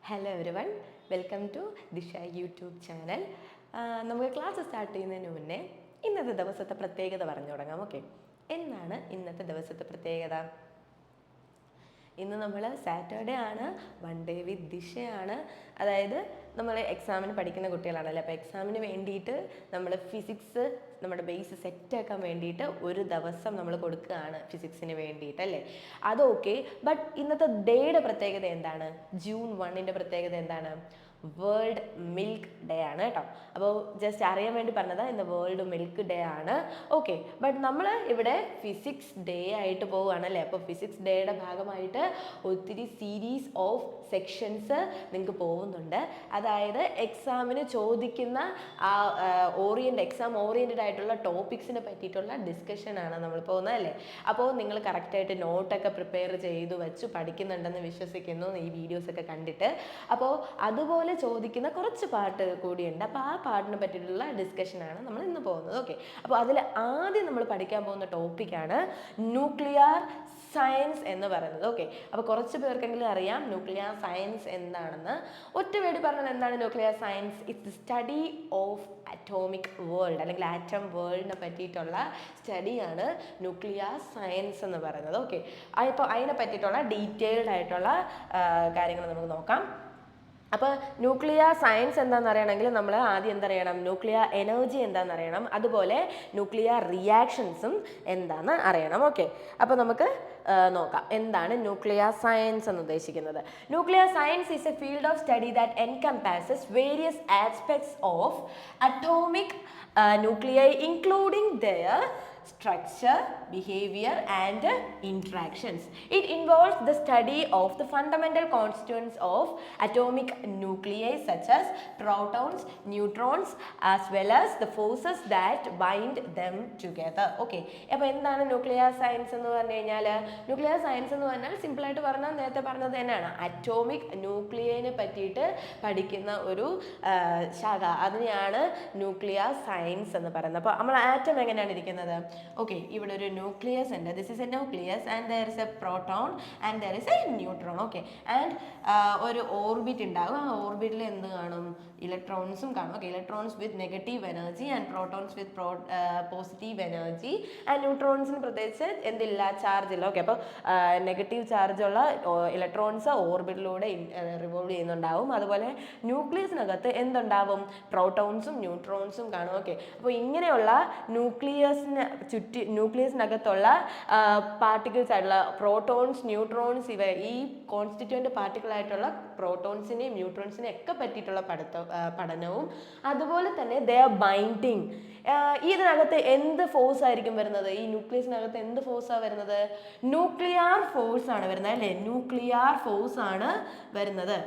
Hello everyone, welcome to Disha YouTube channel. നമുക്ക് class start ചെയ്യുന്നതിന് മുന്നേ ഇന്നത്തെ ദിവസത്തെ പ്രത്യേകത പറഞ്ഞു തുടങ്ങാം. ഓക്കെ, എന്താണ് ഇന്നത്തെ ദിവസത്തെ പ്രത്യേകത? ഇന്ന് നമ്മൾ സാറ്റർഡേ ആണ്, വൺ ഡേ വിത്ത് ദിശയാണ്. അതായത് നമ്മൾ എക്സാമിന് പഠിക്കുന്ന കുട്ടികളാണല്ലേ, അപ്പോൾ എക്സാമിന് വേണ്ടിയിട്ട് നമ്മൾ ഫിസിക്സ് നമ്മുടെ ബേസ് സെറ്റാക്കാൻ വേണ്ടിയിട്ട് ഒരു ദിവസം നമ്മൾ കൊടുക്കുകയാണ് ഫിസിക്സിന് വേണ്ടിയിട്ട് അല്ലേ. അതൊക്കെ, ബട്ട് ഇന്നത്തെ ഡേയുടെ പ്രത്യേകത എന്താണ്? ജൂൺ 1 പ്രത്യേകത എന്താണ്? വേൾഡ് മിൽക്ക് ഡേ ആണ് കേട്ടോ. അപ്പോൾ ജസ്റ്റ് അറിയാൻ വേണ്ടി പറഞ്ഞതാണ്, ഇന്ന് വേൾഡ് മിൽക്ക് ഡേ ആണ്. ഓക്കെ, ബട്ട് നമ്മൾ ഇവിടെ ഫിസിക്സ് ഡേ ആയിട്ട് പോവുകയാണല്ലേ. അപ്പോൾ ഫിസിക്സ് ഡേയുടെ ഭാഗമായിട്ട് ഒത്തിരി സീരീസ് ഓഫ് സെക്ഷൻസ് നിങ്ങൾക്ക് പോകുന്നുണ്ട്. അതായത് എക്സാമിന് ചോദിക്കുന്ന ആ എക്സാം ഓറിയൻറ്റഡ് ആയിട്ടുള്ള ടോപ്പിക്സിനെ പറ്റിയിട്ടുള്ള ഡിസ്കഷനാണ് നമ്മൾ പോകുന്നത് അല്ലേ. അപ്പോൾ നിങ്ങൾ കറക്റ്റായിട്ട് നോട്ടൊക്കെ പ്രിപ്പയർ ചെയ്തു വെച്ച് പഠിക്കുന്നുണ്ടെന്ന് വിശ്വസിക്കുന്നു ഈ വീഡിയോസൊക്കെ കണ്ടിട്ട്. അപ്പോൾ അതുപോലെ ചോദിക്കുന്ന കുറച്ച് പാട്ട് കൂടിയുണ്ട്. അപ്പോൾ ആ പാട്ടിനെ പറ്റിയിട്ടുള്ള ഡിസ്കഷനാണ് നമ്മൾ ഇന്ന് പോകുന്നത്. ഓക്കെ, അപ്പോൾ അതിൽ ആദ്യം നമ്മൾ പഠിക്കാൻ പോകുന്ന ടോപ്പിക്കാണ് ന്യൂക്ലിയർ സയൻസ് എന്ന് പറയുന്നത്. ഓക്കെ, അപ്പോൾ കുറച്ച് പേർക്കെങ്കിലും അറിയാം ന്യൂക്ലിയർ സയൻസ് എന്താണെന്ന്. ഒറ്റ വേടി പറഞ്ഞാൽ എന്താണ് nuclear science? It's the study of atomic world അല്ലെങ്കിൽ ആറ്റം വേൾഡിനെ പറ്റിയിട്ടുള്ള സ്റ്റഡിയാണ് ന്യൂക്ലിയർ സയൻസ് എന്ന് പറയുന്നത്. ഓക്കെ, അപ്പോൾ അതിനെ പറ്റിയിട്ടുള്ള ഡീറ്റെയിൽഡ് ആയിട്ടുള്ള കാര്യങ്ങൾ നമുക്ക് നോക്കാം. അപ്പോൾ ന്യൂക്ലിയർ സയൻസ് എന്താണെന്ന് അറിയണമെങ്കിൽ നമ്മൾ ആദ്യം എന്തറിയണം? ന്യൂക്ലിയർ എനർജി എന്താണെന്ന് അറിയണം. അതുപോലെ ന്യൂക്ലിയർ റിയാക്ഷൻസും എന്താണെന്ന് അറിയണം. ഓക്കെ, അപ്പോൾ നമുക്ക് നോക്കാം എന്താണ് ന്യൂക്ലിയർ സയൻസ് എന്ന് ഉദ്ദേശിക്കുന്നത്. Nuclear science is a field of study that encompasses various aspects of atomic nuclear including their structure, behavior and interactions. It involves the study of the fundamental constituents of atomic nuclei such as protons, neutrons as well as the forces that bind them together. Okay, അപ്പോൾ എന്താണ് nuclear science എന്ന് പറഞ്ഞു കഴിഞ്ഞാൽ? Nuclear science എന്ന് പറഞ്ഞാൽ സിമ്പിളായിട്ട് പറഞ്ഞാൽ നേരത്തെ പറഞ്ഞത് തന്നെയാണ്, അറ്റോമിക് ന്യൂക്ലിയനെ പറ്റിയിട്ട് പഠിക്കുന്ന ഒരു ശാഖ, അതിനെയാണ് ന്യൂക്ലിയർ സയൻസ് എന്ന് പറയുന്നത്. അപ്പോൾ നമ്മൾ ആറ്റം എങ്ങനെയാണ് ഇരിക്കുന്നത്? ഓക്കെ, ഇവിടെ ഒരു ന്യൂക്ലിയസ് ഉണ്ട്. This is a nucleus and there is a proton and there is a neutron. Okay, and ഒരു ഓർബിറ്റ് ഉണ്ടാകും. ആ ഓർബിറ്റിൽ എന്ത് കാണും? ഇലക്ട്രോൺസും കാണും. Okay, electrons with negative energy and protons with positive energy and ന്യൂട്രോൺസിന് പ്രത്യേകിച്ച് എന്തില്ല? ചാർജ് ഇല്ല. ഓക്കെ, അപ്പോൾ നെഗറ്റീവ് ചാർജുള്ള ഇലക്ട്രോൺസ് ഓർബിറ്റിലൂടെ റിവോൾവ് ചെയ്യുന്നുണ്ടാവും. അതുപോലെ ന്യൂക്ലിയസിനകത്ത് എന്തുണ്ടാവും? പ്രോട്ടോൺസും ന്യൂട്രോൺസും കാണും. ഓക്കെ, അപ്പോൾ ഇങ്ങനെയുള്ള ന്യൂക്ലിയസിനകത്തുള്ള പാർട്ടിക്കിൾസ് ആയിട്ടുള്ള പ്രോട്ടോൺസ്, ന്യൂട്രോൺസ്, ഇവ ഈ കോൺസ്റ്റിറ്റ്യൂവൻ്റ് പാർട്ടിക്കിൾ ആയിട്ടുള്ള പ്രോട്ടോൺസിനെയും ന്യൂട്രോൺസിനെയും ഒക്കെ പറ്റിയിട്ടുള്ള പഠനവും അതുപോലെ തന്നെ ദെയർ ബൈൻഡിങ്. ഇതിനകത്ത് എന്ത് ഫോഴ്സ് ആയിരിക്കും വരുന്നത്? ഈ ന്യൂക്ലിയസിനകത്ത് എന്ത് ഫോഴ്സാണ് വരുന്നത്? ന്യൂക്ലിയർ ഫോഴ്സ് ആണ് വരുന്നത് അല്ലേ. ന്യൂക്ലിയർ ഫോഴ്സ് ആണ് വരുന്നത്.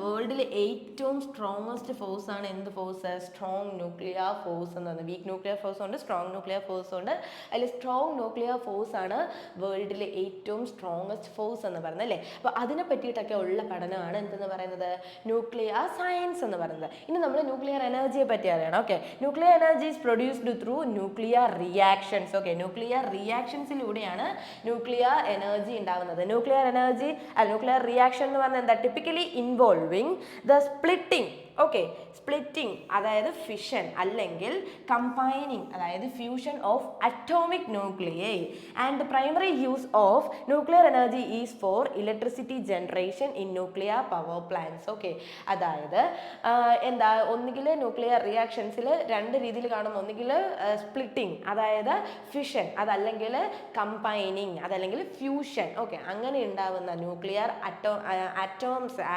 വേൾഡിൽ ഏറ്റവും സ്ട്രോങ്ങസ്റ്റ് ഫോഴ്സ് ആണ് എന്ത് ഫോഴ്സ്? സ്ട്രോങ് ന്യൂക്ലിയർ ഫോഴ്സ് എന്ന് പറയുന്നത്. വീക്ക് ന്യൂക്ലിയർ ഫോഴ്സ് ഉണ്ട്, സ്ട്രോങ് ന്യൂക്ലിയർ ഫോഴ്സ് ഉണ്ട്. അതിൽ സ്ട്രോങ് ന്യൂക്ലിയർ ഫോഴ്സ് ആണ് വേൾഡിലെ ഏറ്റവും സ്ട്രോങ്ങസ്റ്റ് ഫോഴ്സ് എന്ന് പറയുന്നത് അല്ലേ. അപ്പോൾ അതിനെ പറ്റിയിട്ടൊക്കെ ഉള്ള പഠനമാണ് എന്തെന്ന് പറയുന്നത്? ന്യൂക്ലിയർ സയൻസ് എന്ന് പറയുന്നത്. ഇനി നമ്മൾ ന്യൂക്ലിയർ എനർജിയെ പറ്റി അറിയണം. Okay, nuclear energy is produced through nuclear reactions. Okay, nuclear റിയാക്ഷൻസിലൂടെയാണ് ന്യൂക്ലിയർ എനർജി ഉണ്ടാകുന്നത്. ന്യൂക്ലിയർ റിയാക്ഷൻ എന്ന് പറഞ്ഞാൽ എന്താ? typically involving the splitting. Okay, splitting അതായത് ഫിഷൻ അല്ലെങ്കിൽ കമ്പൈനിങ് അതായത് fusion of atomic nuclei. And the primary use of nuclear energy is for electricity generation in nuclear power plants. Okay, അതായത് എന്താ, ഒന്നുകിൽ ന്യൂക്ലിയർ റിയാക്ഷൻസിൽ രണ്ട് രീതിയിൽ കാണും. ഒന്നുകിൽ സ്പ്ലിറ്റിംഗ് അതായത് ഫിഷൻ, അതല്ലെങ്കിൽ കമ്പൈനിങ്, അതല്ലെങ്കിൽ ഫ്യൂഷൻ. ഓക്കെ, അങ്ങനെ ഉണ്ടാവുന്ന ന്യൂക്ലിയർ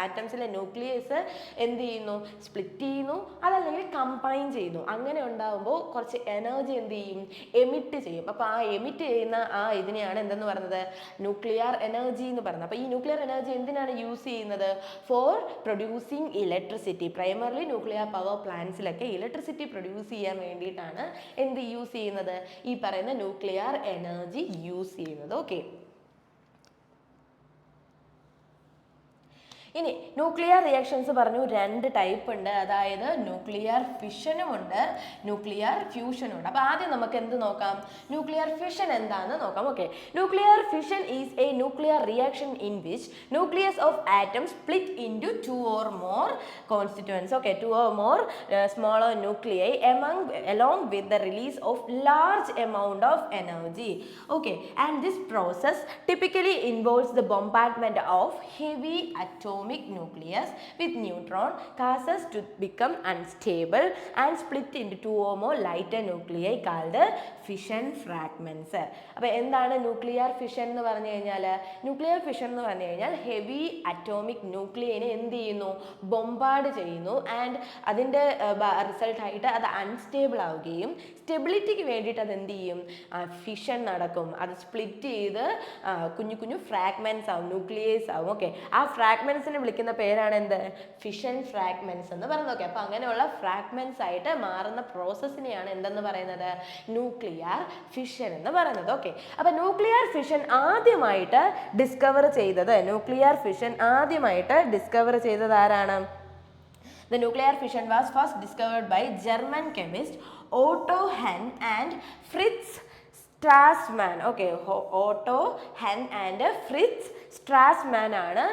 ആറ്റംസിലെ ന്യൂക്ലിയസ് എന്ത് ചെയ്യുന്നു? സ്പ്ലിറ്റ് ചെയ്യുന്നു, അതല്ലെങ്കിൽ കമ്പൈൻ ചെയ്യുന്നു. അങ്ങനെ ഉണ്ടാകുമ്പോൾ കുറച്ച് എനർജി എന്ത് ചെയ്യും? എമിറ്റ് ചെയ്യും. അപ്പോൾ ആ എമിറ്റ് ചെയ്യുന്ന ആ ഇതിനെയാണ് എന്തെന്ന് പറയുന്നത്? ന്യൂക്ലിയർ എനർജി എന്ന് പറയുന്നത്. അപ്പോൾ ഈ ന്യൂക്ലിയർ എനർജി എന്തിനാണ് യൂസ് ചെയ്യുന്നത്? For producing electricity. Primarily nuclear power പ്ലാന്റ്സിലൊക്കെ ഇലക്ട്രിസിറ്റി പ്രൊഡ്യൂസ് ചെയ്യാൻ വേണ്ടിയിട്ടാണ് എന്ത് യൂസ് ചെയ്യുന്നത്? ഈ പറയുന്ന ന്യൂക്ലിയർ എനർജി യൂസ് ചെയ്യുന്നത്. ഓക്കെ, ഇനി ന്യൂക്ലിയർ റിയാക്ഷൻസ് പറഞ്ഞു, രണ്ട് ടൈപ്പ് ഉണ്ട്. അതായത് ന്യൂക്ലിയർ ഫിഷനും ഉണ്ട്, ന്യൂക്ലിയർ ഫ്യൂഷനും ഉണ്ട്. അപ്പോൾ ആദ്യം നമുക്ക് എന്ത് നോക്കാം? ന്യൂക്ലിയർ ഫിഷൻ എന്താണെന്ന് നോക്കാം. Okay, nuclear fission is A nuclear reaction in which nucleus of atoms split into 2 or more constituents. Okay, 2 or more smaller nuclei along with the release of large amount of energy. Okay, and this process typically involves the bombardment of heavy atomic nucleus with neutron causes to become unstable and split into 2 or more lighter nuclei called fission fragments. അപ്പോൾ എന്താണ് nuclear fission എന്ന് പറഞ്ഞു കഴിഞ്ഞാൽ? Nuclear fission എന്ന് പറഞ്ഞു കഴിഞ്ഞാൽ heavy atomic ന്യൂക്ലിയനെ എന്ത് ചെയ്യുന്നു? ബൊംബാർഡ് ചെയ്യുന്നു. ആൻഡ് അതിൻ്റെ റിസൾട്ടായിട്ട് അത് അൺസ്റ്റേബിൾ ആവുകയും സ്റ്റെബിലിറ്റിക്ക് വേണ്ടിയിട്ട് അത് എന്ത് ചെയ്യും? ഫിഷൻ നടക്കും. അത് സ്പ്ലിറ്റ് ചെയ്ത് കുഞ്ഞു കുഞ്ഞു ഫ്രാഗ്മെൻറ്റ്സ് ആവും, ന്യൂക്ലിയസ് ആവും. ഓക്കെ, ആ ഫ്രാഗ്മെൻറ്റ്സിനെ വിളിക്കുന്ന പേരാണ് എന്ത്? ഫിഷൻ ഫ്രാഗ്മെൻറ്റ്സ് എന്ന് പറയുന്നത്. ഓക്കെ, അപ്പോൾ അങ്ങനെയുള്ള ഫ്രാഗ്മെൻറ്റ്സ് ആയിട്ട് മാറുന്ന പ്രോസസ്സിനെയാണ് എന്തെന്ന് പറയുന്നത്? ന്യൂക്ലിയർ ഫിഷൻ എന്ന് പറയുന്നത്. ഓക്കെ, അപ്പോൾ ന്യൂക്ലിയർ ഫിഷൻ ആദ്യമായിട്ട് ഡിസ്കവർ ചെയ്തത് ആരാണ്? The nuclear fission was first discovered by German chemist Otto Hahn and Fritz Strassmann. Okay, Otto Hahn and Fritz Strassmann ആണ്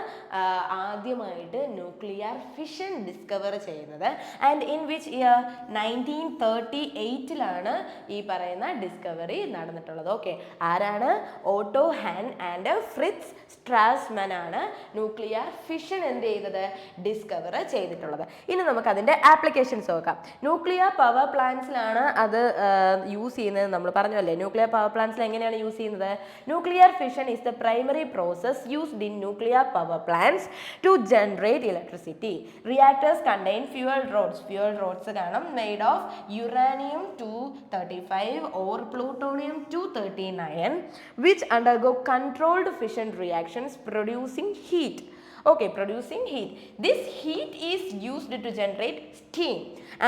ആദ്യമായിട്ട് ന്യൂക്ലിയർ ഫിഷൻ ഡിസ്കവർ ചെയ്യുന്നത്. And in which year? 1938 ഈ പറയുന്ന discovery നടന്നിട്ടുള്ളത്. Okay, ആരാണ്? ഓട്ടോ ഹാൻ ആൻഡ് ഫ്രിറ്റ്സ് സ്ട്രാസ്മാൻ ആണ് nuclear fission എന്ത് ചെയ്തത്? ഡിസ്കവർ ചെയ്തിട്ടുള്ളത്. ഇനി നമുക്ക് അതിൻ്റെ ആപ്ലിക്കേഷൻസ് നോക്കാം. ന്യൂക്ലിയർ പവർ പ്ലാന്റ്സിലാണ് അത് യൂസ് ചെയ്യുന്നത്. നമ്മൾ പറഞ്ഞല്ലേ, ന്യൂക്ലിയർ പവർ പ്ലാന്റ്സിൽ എങ്ങനെയാണ് യൂസ് ചെയ്യുന്നത്? Nuclear fission is the primary process used in nuclear power plants to generate electricity. Reactors contain fuel rods കാണും, made of uranium-235 or plutonium-239 which undergo controlled fission reactions producing heat. Okay, producing heat. This heat is used to generate steam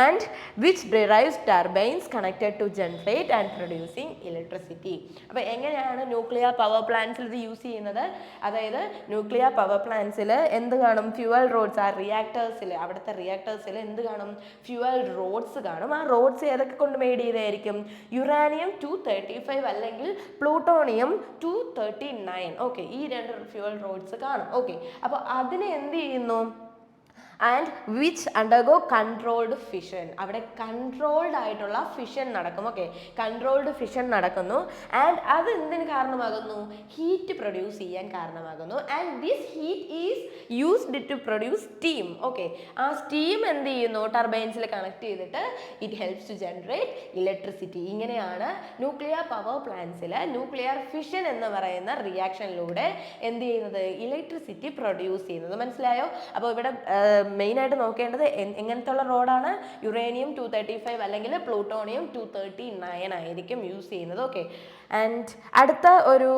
and which derives turbines connected to generate and producing electricity. അപ്പോൾ എങ്ങനെയാണ് nuclear power പ്ലാന്റ്സിൽ ഇത് use ചെയ്യുന്നത്? അതായത് nuclear power പ്ലാന്റ്സിൽ എന്ത് കാണും? Fuel rods. ആ റിയാക്ടേഴ്സിൽ, അവിടുത്തെ റിയാക്ടേഴ്സിൽ എന്ത് കാണും? ഫ്യൂവൽ റോഡ്സ് കാണും. ആ റോഡ്സ് ഏതൊക്കെ കൊണ്ട് മെയ്ഡ് ചെയ്തായിരിക്കും? uranium-235 അല്ലെങ്കിൽ plutonium-239. ഓക്കെ, ഈ രണ്ട് ഫ്യൂവൽ റോഡ്സ് കാണും. ഓക്കെ, അപ്പോൾ അതിനെ എന്ത് ചെയ്യുന്നു? And which undergo controlled fission. അവിടെ കൺട്രോൾഡ് ആയിട്ടുള്ള ഫിഷൻ നടക്കും. ഓക്കെ, കൺട്രോൾഡ് ഫിഷൻ നടക്കുന്നു. ആൻഡ് അത് എന്തിന് കാരണമാകുന്നു? ഹീറ്റ് പ്രൊഡ്യൂസ് ചെയ്യാൻ കാരണമാകുന്നു. And this heat is used to produce steam. Okay, ആ സ്റ്റീം എന്ത് ചെയ്യുന്നു? ടർബൈൻസിൽ കണക്ട് ചെയ്തിട്ട് it helps to generate electricity. ഇങ്ങനെയാണ് ന്യൂക്ലിയർ പവർ പ്ലാന്റ്സിൽ ന്യൂക്ലിയർ ഫിഷൻ എന്ന് പറയുന്ന റിയാക്ഷനിലൂടെ എന്ത് ചെയ്യുന്നത്? ഇലക്ട്രിസിറ്റി പ്രൊഡ്യൂസ് ചെയ്യുന്നത്. മനസ്സിലായോ? അപ്പോൾ ഇവിടെ മെയിനായിട്ട് നോക്കേണ്ടത് എങ്ങനത്തെ ഉള്ള റോഡാണ്? uranium-235 അല്ലെങ്കിൽ plutonium-239 ആയിരിക്കും യൂസ് ചെയ്യുന്നത്. ഓക്കെ, ആൻഡ് അടുത്ത ഒരു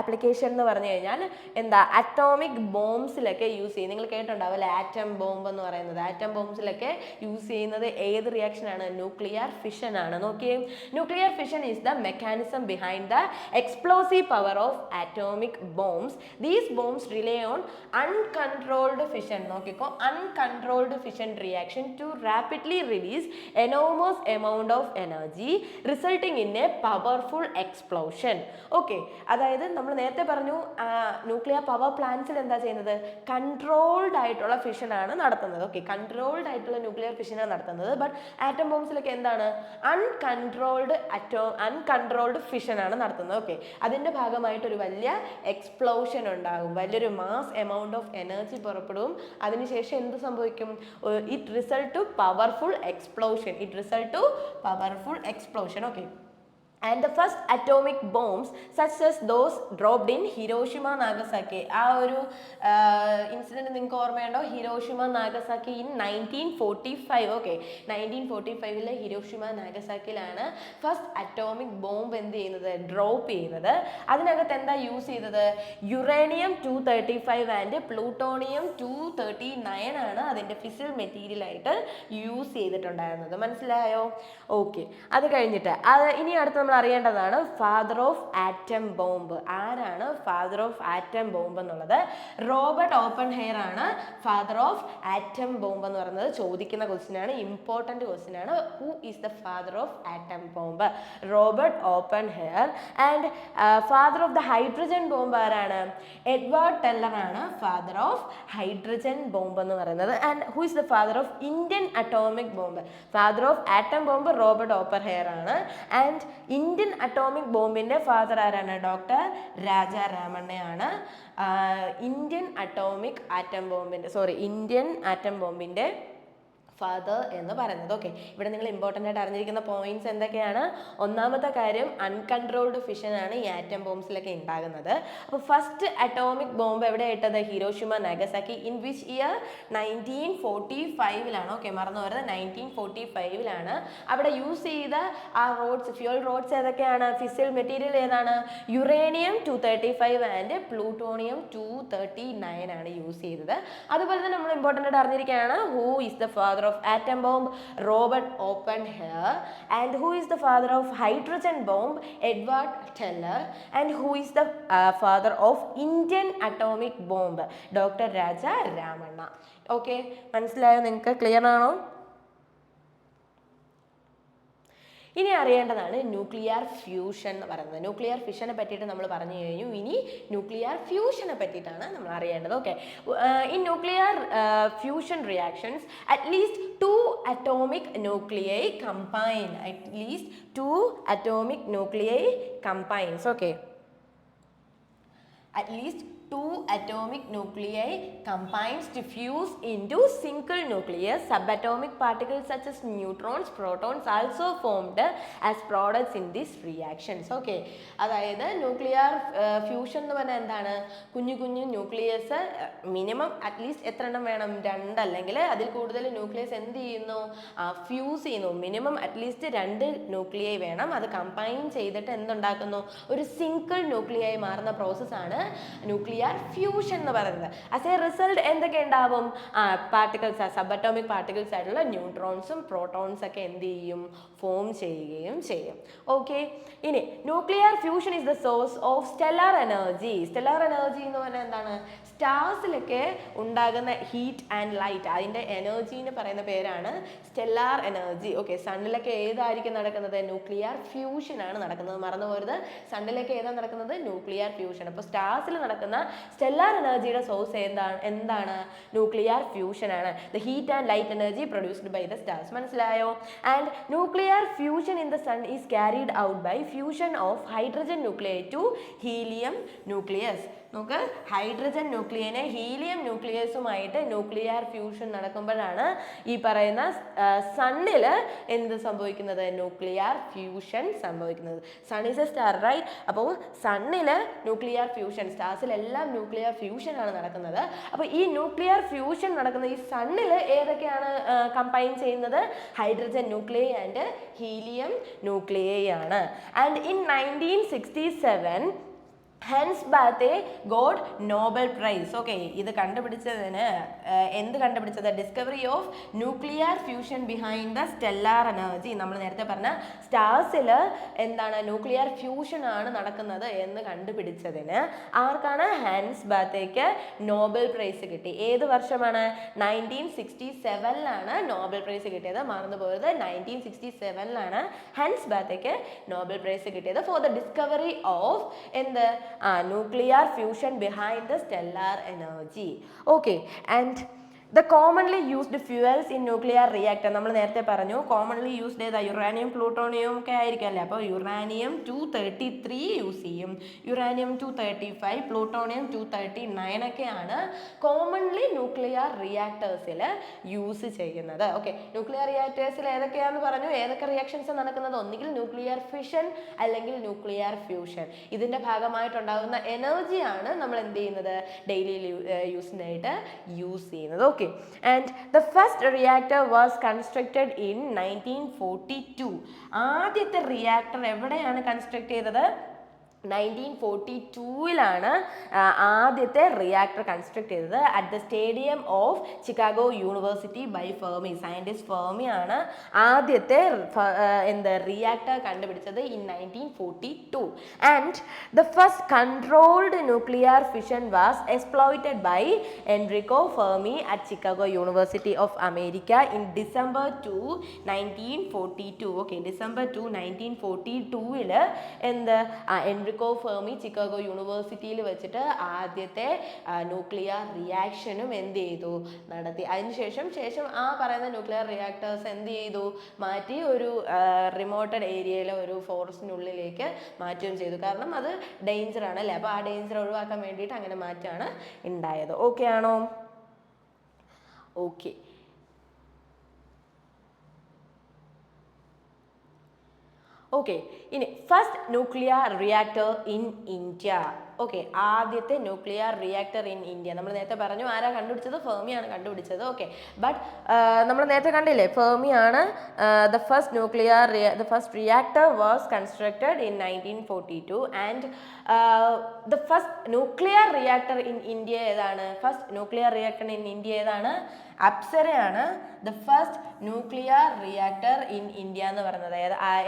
ആപ്ലിക്കേഷൻ എന്ന് പറഞ്ഞു കഴിഞ്ഞാൽ എന്താ? അറ്റോമിക് ബോംബ്സിലൊക്കെ യൂസ് ചെയ്യും. നിങ്ങൾ കേട്ടിട്ടുണ്ടാവില്ലേ ആറ്റം ബോംബ് എന്ന് പറയുന്നത്? ആറ്റം ബോംബ്സിലൊക്കെ യൂസ് ചെയ്യുന്നത് ഏത് റിയാക്ഷനാണ്? ന്യൂക്ലിയർ ഫിഷൻ ആണ്. നോക്കിയേ, nuclear fission is the mechanism behind the explosive power of atomic bombs. These bombs rely on uncontrolled fission. നോക്കിക്കോ, uncontrolled fission reaction to rapidly release enormous amount of energy resulting in a powerful explosion. Okay, അതായത് നമ്മൾ നേരത്തെ പറഞ്ഞു nuclear power പ്ലാന്റ്സിൽ എന്താ ചെയ്യുന്നത്? Controlled ആയിട്ടുള്ള ഫിഷനാണ് നടത്തുന്നത്. Okay, controlled ആയിട്ടുള്ള ന്യൂക്ലിയർ ഫിഷനാണ് നടത്തുന്നത്. ബട്ട് ആറ്റം ബോംബ്സിലൊക്കെ എന്താണ്? അൺകൺട്രോൾഡ് ഫിഷനാണ് നടത്തുന്നത്. ഓക്കെ, അതിൻ്റെ ഭാഗമായിട്ട് ഒരു വലിയ എക്സ്പ്ലോഷൻ ഉണ്ടാകും, വലിയൊരു മാസ് എമൗണ്ട് ഓഫ് എനർജി പുറപ്പെടും. അതിനുശേഷം എന്ത് സംഭവിക്കും? It result to powerful explosion. Okay, and the first atomic bombs such as those dropped in Hiroshima Nagasaki. ആ ഒരു ഇൻസിഡൻറ്റ് നിങ്ങൾക്ക് ഓർമ്മയുണ്ടോ? Hiroshima Nagasaki in 1945. Okay, 1945 Hiroshima നാഗസാക്കിയിലാണ് ഫസ്റ്റ് അറ്റോമിക് ബോംബ് എന്ത് ചെയ്യുന്നത്? ഡ്രോപ്പ് ചെയ്യുന്നത്. അതിനകത്ത് എന്താ യൂസ് ചെയ്തത്? uranium-235 ആൻഡ് plutonium-239 ആണ് അതിൻ്റെ ഫിസിൽ മെറ്റീരിയൽ ആയിട്ട് യൂസ് ചെയ്തിട്ടുണ്ടായിരുന്നത്. മനസ്സിലായോ? ഓക്കെ, അത് കഴിഞ്ഞിട്ട് ഇനി അടുത്ത നമ്മൾ അറിയേണ്ടതാണ് ഫാദർ ഓഫ് ആറ്റം ബോംബ്. ആരാണ് ഫാദർ ഓഫ് ആറ്റം ബോംബ് എന്നുള്ളത്? റോബർട്ട് ഓപ്പൺഹെയർ ആണ് ഫാദർ ഓഫ് ആറ്റം ബോംബ് എന്ന് പറയുന്നത്. ചോദിക്കുന്ന ക്വസ്റ്റ്യൻ ആണ്, ഇമ്പോർട്ടൻറ്റ് ക്വസ്റ്റ്യൻ ആണ്. Who is the father of atom bomb? Robert Oppenheimer. And father of the hydrogen bomb ആരാണ്? Edward Teller ആണ് ഫാദർ ഓഫ് ഹൈഡ്രജൻ ബോംബ് എന്ന് പറയുന്നത്. And who is the father of Indian atomic bomb? Father of atom bomb Robert Oppenheimer ആണ്. And Indian atomic ബോംബിന്റെ father ആരാണ്? Doctor Raja രാമണ്ണയാണ്. Indian atom ബോംബിന്റെ father എന്ന് പറയുന്നത്. ഓക്കെ, ഇവിടെ നിങ്ങൾ ഇമ്പോർട്ടൻ്റ് ആയിട്ട് അറിഞ്ഞിരിക്കുന്ന പോയിന്റ്സ് എന്തൊക്കെയാണ്? ഒന്നാമത്തെ കാര്യം, അൺകൺട്രോൾഡ് ഫിഷൻ ആണ് ഈ ആറ്റം ബോംബ്സിലൊക്കെ ഉണ്ടാകുന്നത്. അപ്പോൾ ഫസ്റ്റ് അറ്റോമിക് ബോംബ് എവിടെ ഇട്ടത്? Hiroshima Nagasaki. In which year? 1945 okay, മറന്നു വരുന്നത് 1945 അവിടെ യൂസ് ചെയ്ത ആ ഫ്യൂൽ റോഡ്സ് ഏതൊക്കെയാണ്? ഫിസിൽ മെറ്റീരിയൽ ഏതാണ്? യുറേനിയം 235 ആൻഡ് പ്ലൂട്ടോണിയം 239 ആണ് യൂസ് ചെയ്തത്. അതുപോലെ തന്നെ നമ്മൾ ഇമ്പോർട്ടൻ്റ് ആയിട്ട് അറിഞ്ഞിരിക്കുകയാണ്, who is the father of atom bomb? Robert Oppenheimer. And who is the father of hydrogen bomb? Edward Teller. And who is the father of Indian atomic bomb? Dr. Raja Ramanna. Okay, മനസ്സിലായോ? നിങ്ങൾക്ക് clear ആണോ? ഇനി അറിയേണ്ടതാണ് nuclear fusion എന്ന് പറയുന്നത്. Nuclear ഫിഷനെ പറ്റിയിട്ട് നമ്മൾ പറഞ്ഞു കഴിഞ്ഞു. ഇനി ന്യൂക്ലിയർ ഫ്യൂഷനെ പറ്റിയിട്ടാണ് നമ്മൾ അറിയേണ്ടത്. Okay, in nuclear fusion reactions at least 2 atomic nuclei combine. At least 2 atomic nuclei combines. Okay, at least 2 atomic nuclei combines to fuse into single nucleus. Subatomic particles such as neutrons, protons also formed as products in these reactions. Okay, അതായത് nuclear fusion എന്ന് പറഞ്ഞാൽ എന്താണ്? കുഞ്ഞു കുഞ്ഞു nucleus minimum at least എത്ര എണ്ണം വേണം? 2 അല്ലെങ്കിൽ അതിൽ കൂടുതൽ ന്യൂക്ലിയസ് എന്ത് ചെയ്യുന്നു? ഫ്യൂസ് ചെയ്യുന്നു. മിനിമം അറ്റ്ലീസ്റ്റ് 2 ന്യൂക്ലിയൈ വേണം. അത് കമ്പൈൻ ചെയ്തിട്ട് എന്തുണ്ടാക്കുന്നു? ഒരു സിംഗിൾ ന്യൂക്ലിയായി മാറുന്ന പ്രോസസ്സാണ് ന്യൂക്ലിയർ ഫ്യൂഷൻ എന്ന് പറയുന്നത്. ആസ് എ റിസൾട്ട് എന്തൊക്കെ ഉണ്ടാവും? പാർട്ടിക്കിൾസ്, സബ് അറ്റോമിക് പാർട്ടിക്കിൾസ് ആയിട്ടുള്ള ന്യൂട്രോൺസും പ്രോട്ടോൺസ് ഒക്കെ എന്ത് ചെയ്യും? ഫോം ചെയ്യുകയും ചെയ്യും. ഓക്കെ, ഇനി nuclear fusion is the source of stellar energy. Stellar energy എന്ന് പറഞ്ഞാൽ എന്താണ്? സ്റ്റാർസിലൊക്കെ ഉണ്ടാകുന്ന ഹീറ്റ് ആൻഡ് ലൈറ്റ്, അതിൻ്റെ എനർജീനെ പറയുന്ന പേരാണ് സ്റ്റെല്ലാർ എനർജി. ഓക്കെ, സണ്ണിലൊക്കെ ഏതായിരിക്കും നടക്കുന്നത്? ന്യൂക്ലിയർ ഫ്യൂഷൻ ആണ് നടക്കുന്നത്. മറന്നു പോരുത്, സണ്ണിലൊക്കെ ഏതാണ് നടക്കുന്നത്? Nuclear fusion. അപ്പോൾ സ്റ്റാർസിൽ നടക്കുന്ന സ്റ്റെല്ലാർ എനർജിയുടെ സോഴ്സ് എന്താണ്? ന്യൂക്ലിയർ ഫ്യൂഷൻ ആണ്. The heat and light energy produced by the stars. മനസ്സിലായോ? And nuclear fusion in the sun is carried out by fusion of hydrogen nuclei to helium nucleus. നമുക്ക് hydrogen ന്യൂക്ലിയനെ helium ന്യൂക്ലിയസുമായിട്ട് nuclear fusion നടക്കുമ്പോഴാണ് ഈ പറയുന്ന സണ്ണിൽ എന്ത് സംഭവിക്കുന്നത്? ന്യൂക്ലിയർ ഫ്യൂഷൻ സംഭവിക്കുന്നത്. Sun is a star, right? അപ്പോൾ സണ്ണിൽ ന്യൂക്ലിയർ ഫ്യൂഷൻ, സ്റ്റാർസിലെല്ലാം ന്യൂക്ലിയർ ഫ്യൂഷൻ ആണ് നടക്കുന്നത്. അപ്പോൾ ഈ ന്യൂക്ലിയർ ഫ്യൂഷൻ നടക്കുന്ന ഈ സണ്ണിൽ ഏതൊക്കെയാണ് കമ്പൈൻ ചെയ്യുന്നത്? Hydrogen nuclei and helium nuclei ആണ്. And in 1967 Hans Bethe got Nobel prize. Okay, ഇത് കണ്ടുപിടിച്ചതിന് എന്ത് കണ്ടുപിടിച്ചത്? Discovery of nuclear fusion behind the stellar energy. നമ്മൾ നേരത്തെ പറഞ്ഞ സ്റ്റാർസിൽ എന്താണ്? ന്യൂക്ലിയർ ഫ്യൂഷൻ ആണ് നടക്കുന്നത് എന്ന് കണ്ടുപിടിച്ചതിന് ആർക്കാണ്? ഹെൻസ് ബാത്തേക്ക് നോബൽ പ്രൈസ് കിട്ടി. ഏത് വർഷമാണ്? 1967 നോബൽ പ്രൈസ് കിട്ടിയത്. മറന്നു പോയത്, 1967 ഹെൻസ് ബാത്തേക്ക് നോബൽ പ്രൈസ് കിട്ടിയത് ഫോർ ദ ഡിസ്കവറി ഓഫ് എന്ത്? nuclear fusion behind the stellar energy. Okay, and the commonly used fuels in nuclear reactor, നമ്മൾ നേരത്തെ പറഞ്ഞു കോമൺലി യൂസ്ഡ് ചെയ്ത യുറാനിയം പ്ലൂട്ടോണിയം ഒക്കെ ആയിരിക്കും അല്ലേ. അപ്പോൾ യുറാനിയം 233 യൂസ് ചെയ്യും, യുറാനിയം 235, പ്ലൂട്ടോണിയം 239 ഒക്കെയാണ് കോമൺലി ന്യൂക്ലിയർ റിയാക്ടേഴ്സിൽ യൂസ് ചെയ്യുന്നത്. ഓക്കെ, ന്യൂക്ലിയർ റിയാക്ടേഴ്സിൽ ഏതൊക്കെയാണെന്ന് പറഞ്ഞു? ഏതൊക്കെ റിയാക്ഷൻസ് നടക്കുന്നത്? ഒന്നുകിൽ ന്യൂക്ലിയർ ഫിഷൻ അല്ലെങ്കിൽ ന്യൂക്ലിയർ ഫ്യൂഷൻ. ഇതിൻ്റെ ഭാഗമായിട്ടുണ്ടാകുന്ന എനർജിയാണ് നമ്മൾ എന്ത് ചെയ്യുന്നത്? ഡെയിലി യൂസിനായിട്ട് യൂസ് ചെയ്യുന്നത്. Okay, and the first reactor was constructed in 1942. ആദ്യത്തെ റിയാക്ടർ എവിടെയാണ് കൺസ്ട്രക്ട് ചെയ്തത്? 1942-ലാണ് ആദ്യത്തെ റിയാക്ടർ കൺസ്ട്രക്ട് ചെയ്തത് at the stadium of Chicago university by Fermi. Scientist Fermi ആണ് ആദ്യത്തെ റിയാക്ടർ കണ്ടുപിടിച്ചത് in 1942. And the first controlled nuclear fission was exploited by Enrico Fermi at Chicago university of America in December 2, 1942. Okay, December 2, 1942 Enrico Fermi Chicago യൂണിവേഴ്സിറ്റിയിൽ വെച്ചിട്ട് ആദ്യത്തെ nuclear റിയാക്ഷനും എന്ത് ചെയ്തു, നടത്തി. അതിനുശേഷം ആ പറയുന്ന ന്യൂക്ലിയർ റിയാക്ടേഴ്സ് എന്ത് ചെയ്തു, മാറ്റി ഒരു റിമോട്ടഡ് ഏരിയയിലെ ഒരു ഫോറസ്റ്റിനുള്ളിലേക്ക് മാറ്റുകയും ചെയ്തു. കാരണം അത് ഡേഞ്ചർ ആണ് അല്ലേ, അപ്പോൾ ആ ഡേഞ്ചർ ഒഴിവാക്കാൻ വേണ്ടിയിട്ട് അങ്ങനെ മാറ്റാണ് ഉണ്ടായത്. ഓക്കെ ആണോ? ഓക്കെ. ഓക്കെ, ഇനി first nuclear reactor in India. Okay, ആദ്യത്തെ ന്യൂക്ലിയർ റിയാക്ടർ ഇൻ ഇന്ത്യ നമ്മൾ നേരത്തെ പറഞ്ഞു ആരാ കണ്ടുപിടിച്ചത്, ഫെർമിയാണ് കണ്ടുപിടിച്ചത്. ഓക്കെ, ബട്ട് നമ്മൾ നേരത്തെ കണ്ടില്ലേ, ഫെർമിയാണ് the first reactor was constructed in 1942 and the first nuclear reactor in India ഏതാണ്? First nuclear reactor in India ഏതാണ്? അപ്സരയാണ് the first nuclear reactor in India എന്ന് പറയുന്നത്.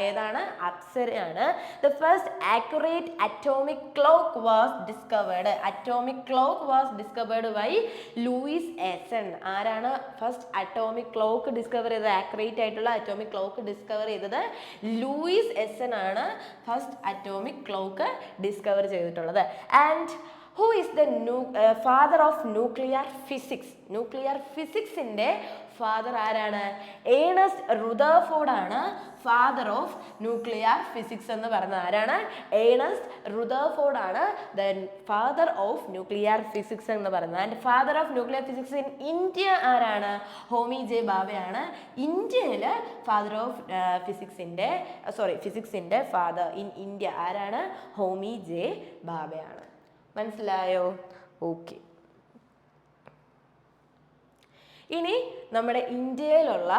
ഏതാണ്? അപ്സരയാണ്. The first accurate atomic clock was discovered. Atomic clock was discovered by Louis Essen. ആരാണ് first atomic clock discover ചെയ്തത്? Accurate ആയിട്ടുള്ള അറ്റോമിക് ക്ലോക്ക് ഡിസ്കവർ ചെയ്തത് ലൂയിസ് എസൺ ആണ് ഫസ്റ്റ് അറ്റോമിക് ക്ലോക്ക് ഡിസ്കവർ ചെയ്തിട്ടുള്ളത്. And who is the father of nuclear physics? Nuclear ഫിസിക്സിന്റെ father ആരാണ്? Ernest Rutherford ആണ് father of nuclear physics എന്ന് പറയുന്നത്. ആരാണ്? ഏണസ്റ്റ് റുദർഫോർഡ് ആണ് the father of nuclear physics എന്ന് പറയുന്നത്. And father of nuclear physics in India ആരാണ്? ഹോമി ജെ ഭാഭയാണ് ഇന്ത്യയിൽ ഫാദർ ഓഫ് ഫിസിക്സിന്റെ ഫാദർ ഇൻ ഇന്ത്യ ആരാണ്? ഹോമി ജെ ഭാഭയാണ്. മനസ്സിലായോ? ഓക്കെ. ഇനി നമ്മുടെ ഇന്ത്യയിലുള്ള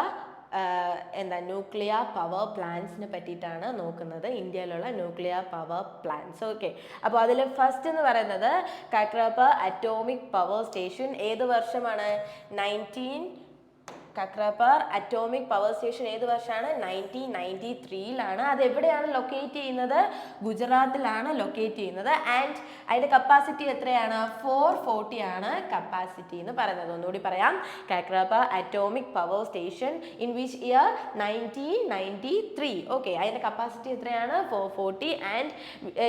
ന്യൂക്ലിയർ പവർ പ്ലാന്റ്സിനെ പറ്റിയിട്ടാണ് നോക്കുന്നത്. ഇന്ത്യയിലുള്ള ന്യൂക്ലിയർ പവർ പ്ലാന്റ്സ്. ഓക്കെ, അപ്പോൾ അതിൽ ഫസ്റ്റ് എന്ന് പറയുന്നത് കക്രാപ്പ അറ്റോമിക് പവർ സ്റ്റേഷൻ. ഏത് വർഷമാണ്? കക്രാപ്പർ അറ്റോമിക് പവർ സ്റ്റേഷൻ ഏത് വർഷമാണ്? 1993-ലാണ്. അത് എവിടെയാണ് ലൊക്കേറ്റ് ചെയ്യുന്നത്? ഗുജറാത്തിലാണ് ലൊക്കേറ്റ് ചെയ്യുന്നത്. ആൻഡ് അതിൻ്റെ കപ്പാസിറ്റി എത്രയാണ്? 440 ആണ് കപ്പാസിറ്റി എന്ന് പറയുന്നത്. ഒന്നുകൂടി പറയാം, Kakrapar atomic power station in which year? 1993. Okay, അതിൻ്റെ കപ്പാസിറ്റി എത്രയാണ്? 440 and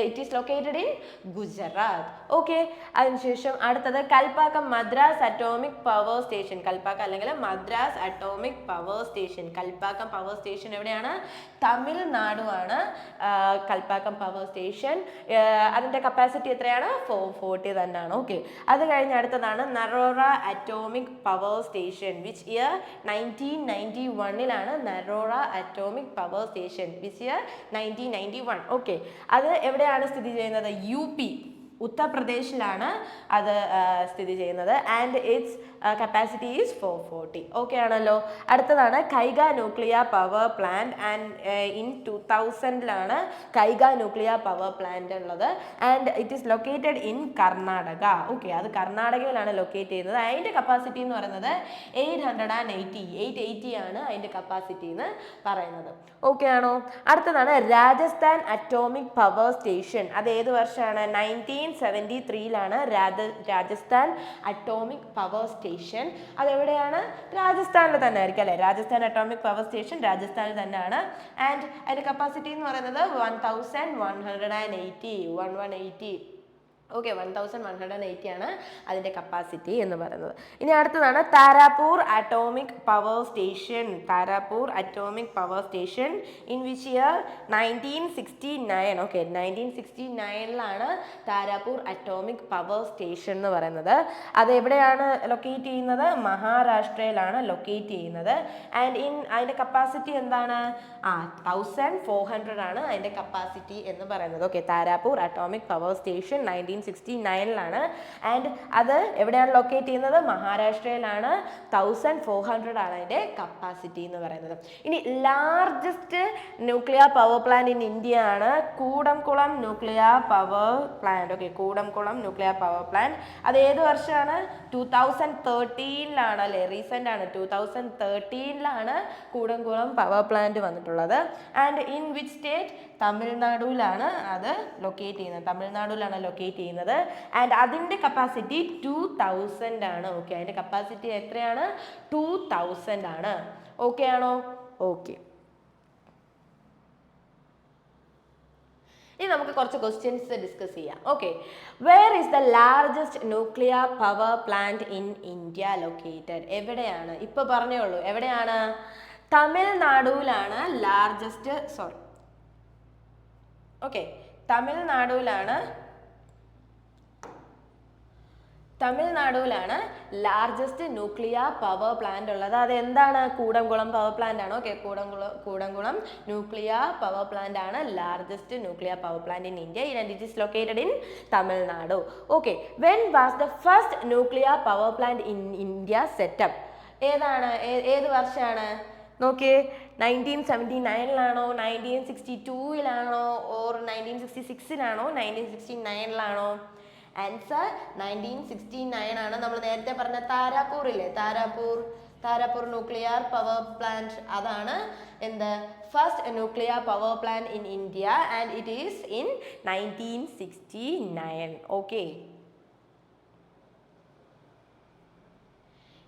it is located in Gujarat. Okay, അതിനുശേഷം അടുത്തത് Kalpakkam Madras atomic power station. Kalpakkam അല്ലെങ്കിൽ Madras atomic power station. Kalpakkam power station എവിടെയാണ്? തമിഴ്നാടുമാണ് കൽപ്പാക്കം പവർ സ്റ്റേഷൻ. അതിൻ്റെ കപ്പാസിറ്റി എത്രയാണ്? 440 തന്നെയാണ്. ഓക്കെ, അത് കഴിഞ്ഞ് അടുത്തതാണ് Narora atomic power station. Which year? 1991-ലാണ് Narora atomic power station. Which year? 1991. Okay, അത് എവിടെയാണ് സ്ഥിതി ചെയ്യുന്നത്? UP ഉത്തർപ്രദേശിലാണ് അത് സ്ഥിതി ചെയ്യുന്നത്. And its capacity is 440. Okay ആണല്ലോ. അടുത്തതാണ് Kaiga nuclear power plant. And in 2000-ലാണ് കൈഗ ന്യൂക്ലിയർ പവർ പ്ലാന്റ് ഉള്ളത്. And it is located in Karnataka. Okay, അത് കർണാടകയിലാണ് ലൊക്കേറ്റ് ചെയ്യുന്നത്. അതിൻ്റെ കപ്പാസിറ്റി എന്ന് പറയുന്നത് 880 ആണ് അതിൻ്റെ കപ്പാസിറ്റി എന്ന് പറയുന്നത്. ഓക്കെ ആണോ? അടുത്തതാണ് രാജസ്ഥാൻ അറ്റോമിക് പവർ സ്റ്റേഷൻ. അത് ഏത് വർഷമാണ്? 1973-ലാണ് രാജസ്ഥാൻ അറ്റോമിക് പവർ സ്റ്റേഷൻ. അതെവിടെയാണ്? രാജസ്ഥാനിൽ തന്നെ ആയിരിക്കും അല്ലേ? രാജസ്ഥാൻ അറ്റോമിക് പവർ സ്റ്റേഷൻ രാജസ്ഥാനിൽ തന്നെയാണ്. ആൻഡ് അതിൻ്റെ കപ്പാസിറ്റി എന്ന് പറയുന്നത് 1180. ഓക്കെ, 1180 ആണ് അതിൻ്റെ കപ്പാസിറ്റി എന്ന് പറയുന്നത്. ഇനി അടുത്തതാണ് Tarapur atomic power station. Tarapur atomic power station in which year? 1969. Okay, 1969-ലാണ് താരാപൂർ അറ്റോമിക് പവർ സ്റ്റേഷൻ എന്ന് പറയുന്നത്. അത് എവിടെയാണ് ലൊക്കേറ്റ് ചെയ്യുന്നത്? മഹാരാഷ്ട്രയിലാണ് ലൊക്കേറ്റ് ചെയ്യുന്നത്. ആൻഡ് അതിൻ്റെ കപ്പാസിറ്റി എന്താണ്? 1400 ആണ് അതിൻ്റെ കപ്പാസിറ്റി എന്ന് പറയുന്നത്. Okay, Tarapur atomic power station 1969 1969 and അത് എവിടെയാണ് ലൊക്കേറ്റ് ചെയ്യുന്നത്? മഹാരാഷ്ട്രയിലാണ്. 1400 ആണ് അതിൻ്റെ കപ്പാസിറ്റി എന്ന് പറയുന്നത്. ഇനി largest nuclear power plant in India ആണ് Kudankulam nuclear power plant. Okay, Kudankulam nuclear power plant. അത് ഏത് വർഷമാണ്? 2013 അല്ലേ? റീസെൻ്റ് ആണ്. 2013 കൂടംകുളം പവർ പ്ലാന്റ് വന്നിട്ടുള്ളത്. And in which state? തമിഴ്നാടുവിലാണ് അത് ലൊക്കേറ്റ് ചെയ്യുന്നത്. തമിഴ്നാടുവിലാണ് ലൊക്കേറ്റ് ചെയ്യുന്നത്. ആൻഡ് അതിൻ്റെ കപ്പാസിറ്റി 2000 ആണ്. ഓക്കെ, അതിൻ്റെ കപ്പാസിറ്റി എത്രയാണ്? 2000 ആണ്. ഓക്കെ ആണോ? ഓക്കെ. ഇനി നമുക്ക് കുറച്ച് ക്വസ്റ്റ്യൻസ് ഡിസ്കസ് ചെയ്യാം. Okay, where is the largest nuclear power plant in India located? എവിടെയാണ്? ഇപ്പോൾ പറഞ്ഞേ ഉള്ളൂ. എവിടെയാണ്? തമിഴ്നാടുവിലാണ് ലാർജസ്റ്റ്. സോറി, ഓക്കെ, തമിഴ്നാടുവിലാണ് ലാർജസ്റ്റ് ന്യൂക്ലിയർ പവർ പ്ലാന്റ് ഉള്ളത്. അത് എന്താണ്? കൂടംകുളം പവർ പ്ലാന്റ് ആണ്. Okay, Kudankulam nuclear power plant ആണ് largest nuclear power plant in India and it is located in Tamil Nadu. Okay, when was the first nuclear power plant in India set up? ഏതാണ്? ഏത് വർഷമാണ്? നോക്കിയേ, 1979 1962 or 1966 1969 answer 1969 ആണ്. നമ്മൾ നേരത്തെ പറഞ്ഞ താരാപൂർ ഇല്ലേ? താരാപൂർ ന്യൂക്ലിയർ പവർ പ്ലാന്റ്, അതാണ് എന്ത്? First nuclear power plant in India and it is in 1969. Okay,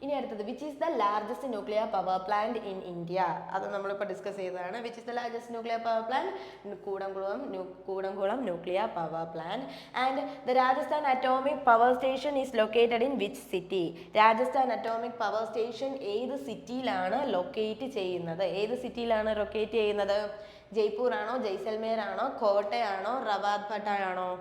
ഇനി അടുത്തത് which is the largest nuclear power plant in India? അത് നമ്മളിപ്പോൾ ഡിസ്കസ് ചെയ്തതാണ്. Which is the largest nuclear power plant? Kudankulam nuclear power plant. And the Rajasthan atomic power station is located in which city? Rajasthan atomic power station ഏത് സിറ്റിയിലാണ് locate ചെയ്യുന്നത്? ഏത് സിറ്റിയിലാണ് locate ചെയ്യുന്നത്? ജയ്പൂർ ആണോ, ജയ്സൽമേർ ആണോ, കോട്ടയാണോ, റവാദ്ഭട്ട ആണോ?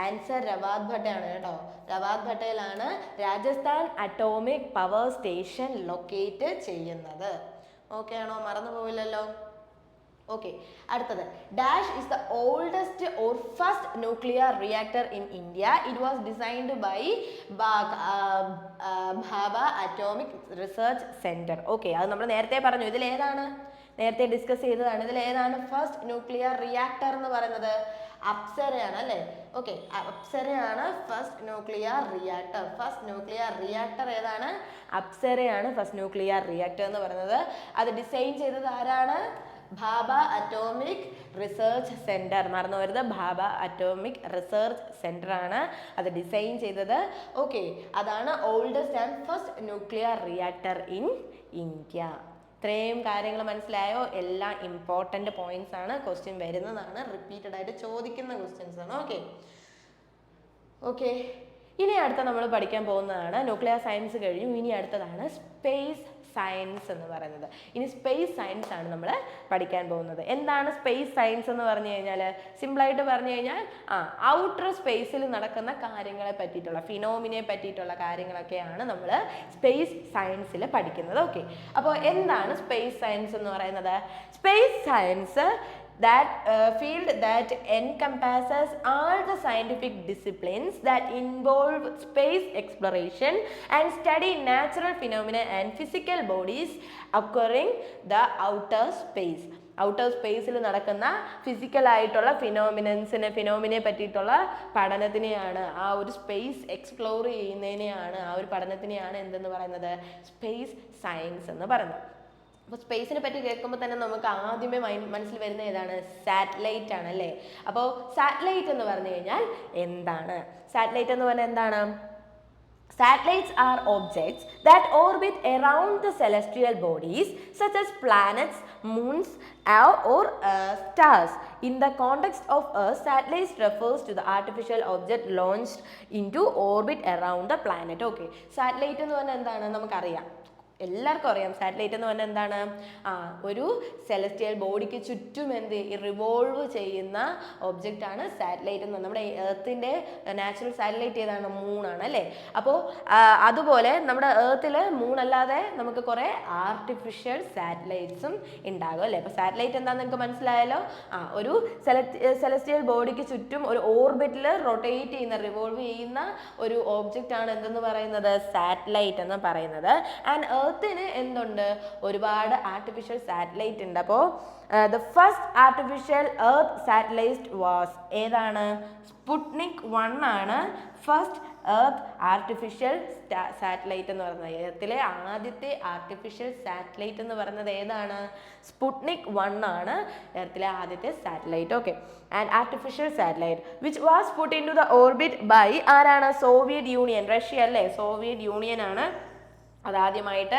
ആൻസർ റവാദ്ഭട്ടയാണ് കേട്ടോ. റവാദ്ഭട്ടയിലാണ് Rajasthan atomic power station locate ചെയ്യുന്നത്. ഓക്കെ ആണോ? മറന്നു പോവില്ലല്ലോ. ഓക്കെ, അടുത്തത് dash is the oldest or first nuclear reactor in India. It was designed by Bhabha atomic research centre. Okay, അത് നമ്മൾ നേരത്തെ പറഞ്ഞു. ഇതിലേതാണ്? നേരത്തെ ഡിസ്കസ് ചെയ്തതാണ്. ഇതിലേതാണ് ഫസ്റ്റ് ന്യൂക്ലിയർ റിയാക്ടർ എന്ന് പറയുന്നത്? അപ്സരയാണ് അല്ലേ? ഓക്കെ, അപ്സരയാണ് ഫസ്റ്റ് ന്യൂക്ലിയർ റിയാക്ടർ. ഏതാണ്? അപ്സരയാണ് ഫസ്റ്റ് ന്യൂക്ലിയർ റിയാക്ടർ എന്ന് പറയുന്നത്. അത് ഡിസൈൻ ചെയ്തത് ആരാണ്? Bhabha atomic research centre. മറന്നു വരുന്നത്, ഭാഭ അറ്റോമിക് റിസർച്ച് സെന്റർ ആണ് അത് ഡിസൈൻ ചെയ്തത്. ഓക്കെ, അതാണ് oldest and first nuclear reactor in India. ഇത്രയും കാര്യങ്ങൾ മനസ്സിലായോ? എല്ലാം ഇമ്പോർട്ടൻ്റ് പോയിന്റ്സ് ആണ്. ക്വസ്റ്റ്യൻ വരുന്നതാണ്, റിപ്പീറ്റഡ് ആയിട്ട് ചോദിക്കുന്ന ക്വസ്റ്റ്യൻസ് ആണ്. ഓക്കെ, ഇനി അടുത്ത നമ്മൾ പഠിക്കാൻ പോകുന്നതാണ് ന്യൂക്ലിയർ സയൻസ് കഴിഞ്ഞു. ഇനി അടുത്തതാണ് സ്പേസ് സയൻസ് എന്ന് പറയുന്നത്. ഇനി സ്പേസ് സയൻസ് ആണ് നമ്മൾ പഠിക്കാൻ പോകുന്നത്. എന്താണ് സ്പേസ് സയൻസ് എന്ന് പറഞ്ഞു കഴിഞ്ഞാൽ? സിമ്പിളായിട്ട് പറഞ്ഞു കഴിഞ്ഞാൽ ഔട്ടർ സ്പേസിൽ നടക്കുന്ന കാര്യങ്ങളെ പറ്റിയിട്ടുള്ള, ഫിനോമിനെ പറ്റിയിട്ടുള്ള കാര്യങ്ങളൊക്കെയാണ് നമ്മൾ സ്പേസ് സയൻസിൽ പഠിക്കുന്നത്. ഓക്കെ, അപ്പോൾ എന്താണ് സ്പേസ് സയൻസ് എന്ന് പറയുന്നത്? Space science that field that encompasses all the scientific disciplines that involve space exploration and study natural phenomena and physical bodies occurring the outer space. Outer സ്പേസിൽ നടക്കുന്ന ഫിസിക്കൽ ആയിട്ടുള്ള ഫിനോമിനെ പറ്റിയിട്ടുള്ള പഠനത്തിനെയാണ്, ആ ഒരു സ്പേസ് എക്സ്പ്ലോർ ചെയ്യുന്നതിനെയാണ്, ആ ഒരു പഠനത്തിനെയാണ് എന്തെന്ന് പറയുന്നത്? സ്പേസ് സയൻസ് എന്ന് പറയുന്നത്. അപ്പോൾ സ്പേസിനെ പറ്റി കേൾക്കുമ്പോൾ തന്നെ നമുക്ക് ആദ്യമേ മനസ്സിൽ വരുന്ന ഏതാണ്? സാറ്റലൈറ്റ് ആണ് അല്ലേ? അപ്പോൾ സാറ്റലൈറ്റ് എന്ന് പറഞ്ഞു കഴിഞ്ഞാൽ എന്താണ്? സാറ്റലൈറ്റ് എന്ന് പറഞ്ഞാൽ എന്താണ്? Satellites are objects that orbit around the celestial bodies such as planets, moons, or stars. In the context of Earth, satellites refers to the artificial object launched into orbit around the planet. Okay, satellite എന്ന് പറഞ്ഞാൽ എന്താണ്? നമുക്കറിയാം. എല്ലാവർക്കും അറിയാം satellite എന്ന് പറഞ്ഞാൽ എന്താണ്? ഒരു സെലസ്റ്റിയൽ ബോഡിക്ക് ചുറ്റും റിവോൾവ് ചെയ്യുന്ന ഒബ്ജക്റ്റ് ആണ് സാറ്റലൈറ്റ് എന്ന്. നമ്മുടെ എർത്തിന്റെ നാച്ചുറൽ സാറ്റലൈറ്റ് ഏതാണ്? മൂണാണ് അല്ലേ? അപ്പോൾ അതുപോലെ നമ്മുടെ എർത്തിൽ മൂണല്ലാതെ നമുക്ക് കുറേ ആർട്ടിഫിഷ്യൽ സാറ്റലൈറ്റ്സും ഉണ്ടാകും അല്ലേ? അപ്പോൾ സാറ്റലൈറ്റ് എന്താണെന്ന് നിങ്ങൾക്ക് മനസ്സിലായല്ലോ. ഒരു സെലസ്റ്റിയൽ ബോഡിക്ക് ചുറ്റും ഒരു ഓർബിറ്റിൽ റൊട്ടേറ്റ് ചെയ്യുന്ന റിവോൾവ് ചെയ്യുന്ന ഒരു ഒബ്ജക്റ്റ് ആണ് എന്തെന്ന് പറയുന്നത്? സാറ്റലൈറ്റ് എന്ന് പറയുന്നത്. ആൻഡ് എർത്തിന് എന്തുണ്ട്? ഒരുപാട് ആർട്ടിഫിഷ്യൽ സാറ്റലൈറ്റ് ഉണ്ട്. അപ്പോൾ the first artificial earth satellite was ഏതാണ്? സ്പുട്നിക് 1 ആണ് ഫസ്റ്റ് എർത്ത് ആർട്ടിഫിഷ്യൽ സാറ്റലൈറ്റ് എന്ന് പറയുന്നത്. എർത്തിലെ ആദ്യത്തെ ആർട്ടിഫിഷ്യൽ സാറ്റലൈറ്റ് എന്ന് പറയുന്നത് ഏതാണ്? സ്പുട്നിക് 1 ആണ് എർത്തിലെ ആദ്യത്തെ satellite. Okay. And artificial satellite which was put into the orbit by ആരാണ്? Soviet Union. റഷ്യ അല്ലേ? സോവിയറ്റ് യൂണിയൻ ആണ് അതാദ്യമായിട്ട്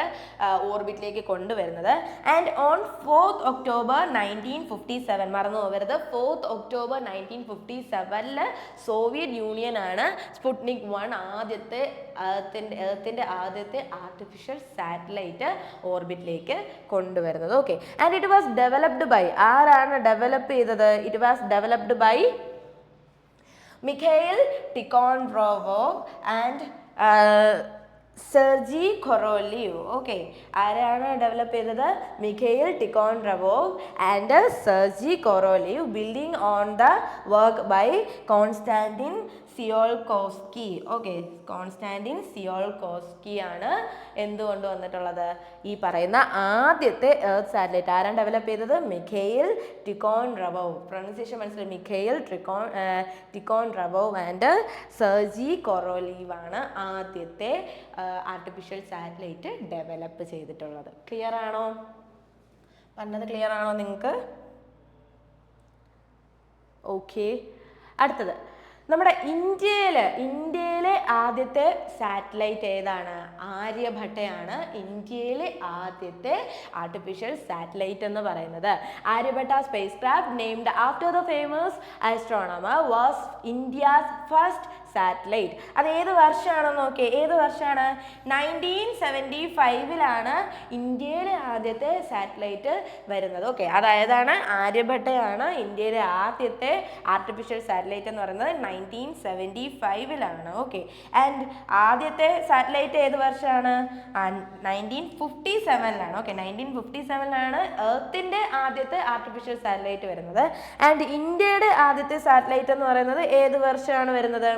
ഓർബിറ്റിലേക്ക് കൊണ്ടുവരുന്നത്. ആൻഡ് ഓൺ 4th October 1957, മറന്നു പോകരുത്, 4th October 1957 സോവിയറ്റ് യൂണിയൻ ആണ് സ്പുട്നിക് 1 ആദ്യത്തെ എർത്തിന്റെ ആദ്യത്തെ ആർട്ടിഫിഷ്യൽ സാറ്റലൈറ്റ് ഓർബിറ്റിലേക്ക് കൊണ്ടുവരുന്നത്. Okay. And it was developed by ആരാണ് ഡെവലപ്പ് ചെയ്തത്? It was developed by Mikhail Tikhonravov and Sergei Korolev. Okay. ആരാണ് ഡെവലപ്പ് ചെയ്തത്? Mikhail Tikhonravov and Sergei Korolev, building on the work by Konstantin Tsiolkovsky. Okay. Konstantin Tsiolkovsky ആണ് എന്തുകൊണ്ട് വന്നിട്ടുള്ളത്? ഈ പറയുന്ന ആദ്യത്തെ എർത്ത് സാറ്റലൈറ്റ് ആരാണ് ഡെവലപ്പ് ചെയ്തത്? മിഖെയിൽ ടിക്കോൺറോവോവ്. പ്രൊനൗൺസിയേഷൻ മനസ്സിലായി? മിഖെയിൽ ടിക്കോൺറോവോവ് ആൻഡ് സെർജി കൊറോലീവ് ആണ് ആദ്യത്തെ ആർട്ടിഫിഷ്യൽ സാറ്റലൈറ്റ് ഡെവലപ്പ് ചെയ്തിട്ടുള്ളത്. ക്ലിയർ ആണോ? പറഞ്ഞത് ക്ലിയർ ആണോ നിങ്ങൾക്ക്? ഓക്കെ. അടുത്തത് നമ്മുടെ ഇന്ത്യയിലെ ആദ്യത്തെ സാറ്റലൈറ്റ് ഏതാണ്? ആര്യഭട്ടയാണ് ഇന്ത്യയിലെ ആദ്യത്തെ ആർട്ടിഫിഷ്യൽ സാറ്റലൈറ്റ് എന്ന് പറയുന്നത്. Aryabhata space craft named after the famous astronomer was India's first satellite. അത് ഏത് വർഷമാണെന്ന് നോക്കിയേ. ഏത് വർഷമാണ്? 1975 ഇന്ത്യയിലെ ആദ്യത്തെ സാറ്റലൈറ്റ് വരുന്നത്. ഓക്കെ. അതായതാണ് ആര്യഭട്ടയാണ് ഇന്ത്യയിലെ ആദ്യത്തെ ആർട്ടിഫിഷ്യൽ സാറ്റലൈറ്റ് എന്ന് പറയുന്നത് 1975. ഓക്കെ. ആൻഡ് ആദ്യത്തെ സാറ്റലൈറ്റ് ഏത് വർഷമാണ്? 1957. ഓക്കെ. 1957 എർത്തിന്റെ ആദ്യത്തെ ആർട്ടിഫിഷ്യൽ സാറ്റലൈറ്റ് വരുന്നത്. ആൻഡ് ഇന്ത്യയുടെ ആദ്യത്തെ സാറ്റലൈറ്റ് എന്ന് പറയുന്നത് ഏത് വർഷമാണ് വരുന്നത്?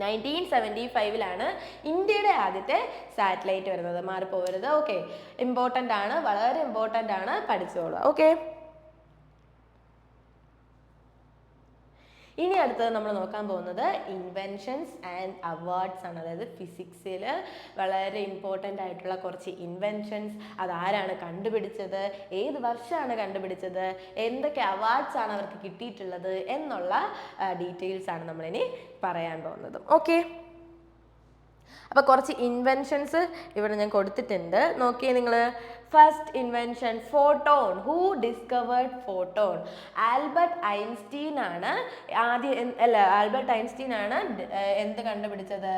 1975 ഇന്ത്യയുടെ ആദ്യത്തെ സാറ്റലൈറ്റ് വരുന്നത്. മാറിപ്പോകരുത്. ഓക്കെ. ഇമ്പോർട്ടൻ്റ് ആണ്, വളരെ ഇമ്പോർട്ടൻ്റ് ആണ്, പഠിച്ചോളൂ. ഓക്കെ. ഇനി അടുത്തത് നമ്മൾ നോക്കാൻ പോകുന്നത് ഇൻവെൻഷൻസ് ആൻഡ് അവാർഡ്സ് ആണ്. അതായത് ഫിസിക്സിൽ വളരെ ഇമ്പോർട്ടൻ്റ് ആയിട്ടുള്ള കുറച്ച് ഇൻവെൻഷൻസ്, അതാരാണ് കണ്ടുപിടിച്ചത്, ഏത് വർഷമാണ് കണ്ടുപിടിച്ചത്, എന്തൊക്കെ അവാർഡ്സ് ആണ് അവർക്ക് കിട്ടിയിട്ടുള്ളത് എന്നുള്ള ഡീറ്റെയിൽസ് ആണ് നമ്മളിനി പറയാൻ പോകുന്നത്. ഓക്കെ. അപ്പോൾ കുറച്ച് ഇൻവെൻഷൻസ് ഇവിടെ ഞാൻ കൊടുത്തിട്ടുണ്ട്, നോക്കിയേ നിങ്ങൾ. First invention photon. Who discovered photon? Albert Einstein ആണ് ആൽബർട്ട് ഐൻസ്റ്റീൻ ആണ് എന്ത് കണ്ടുപിടിച്ചത്?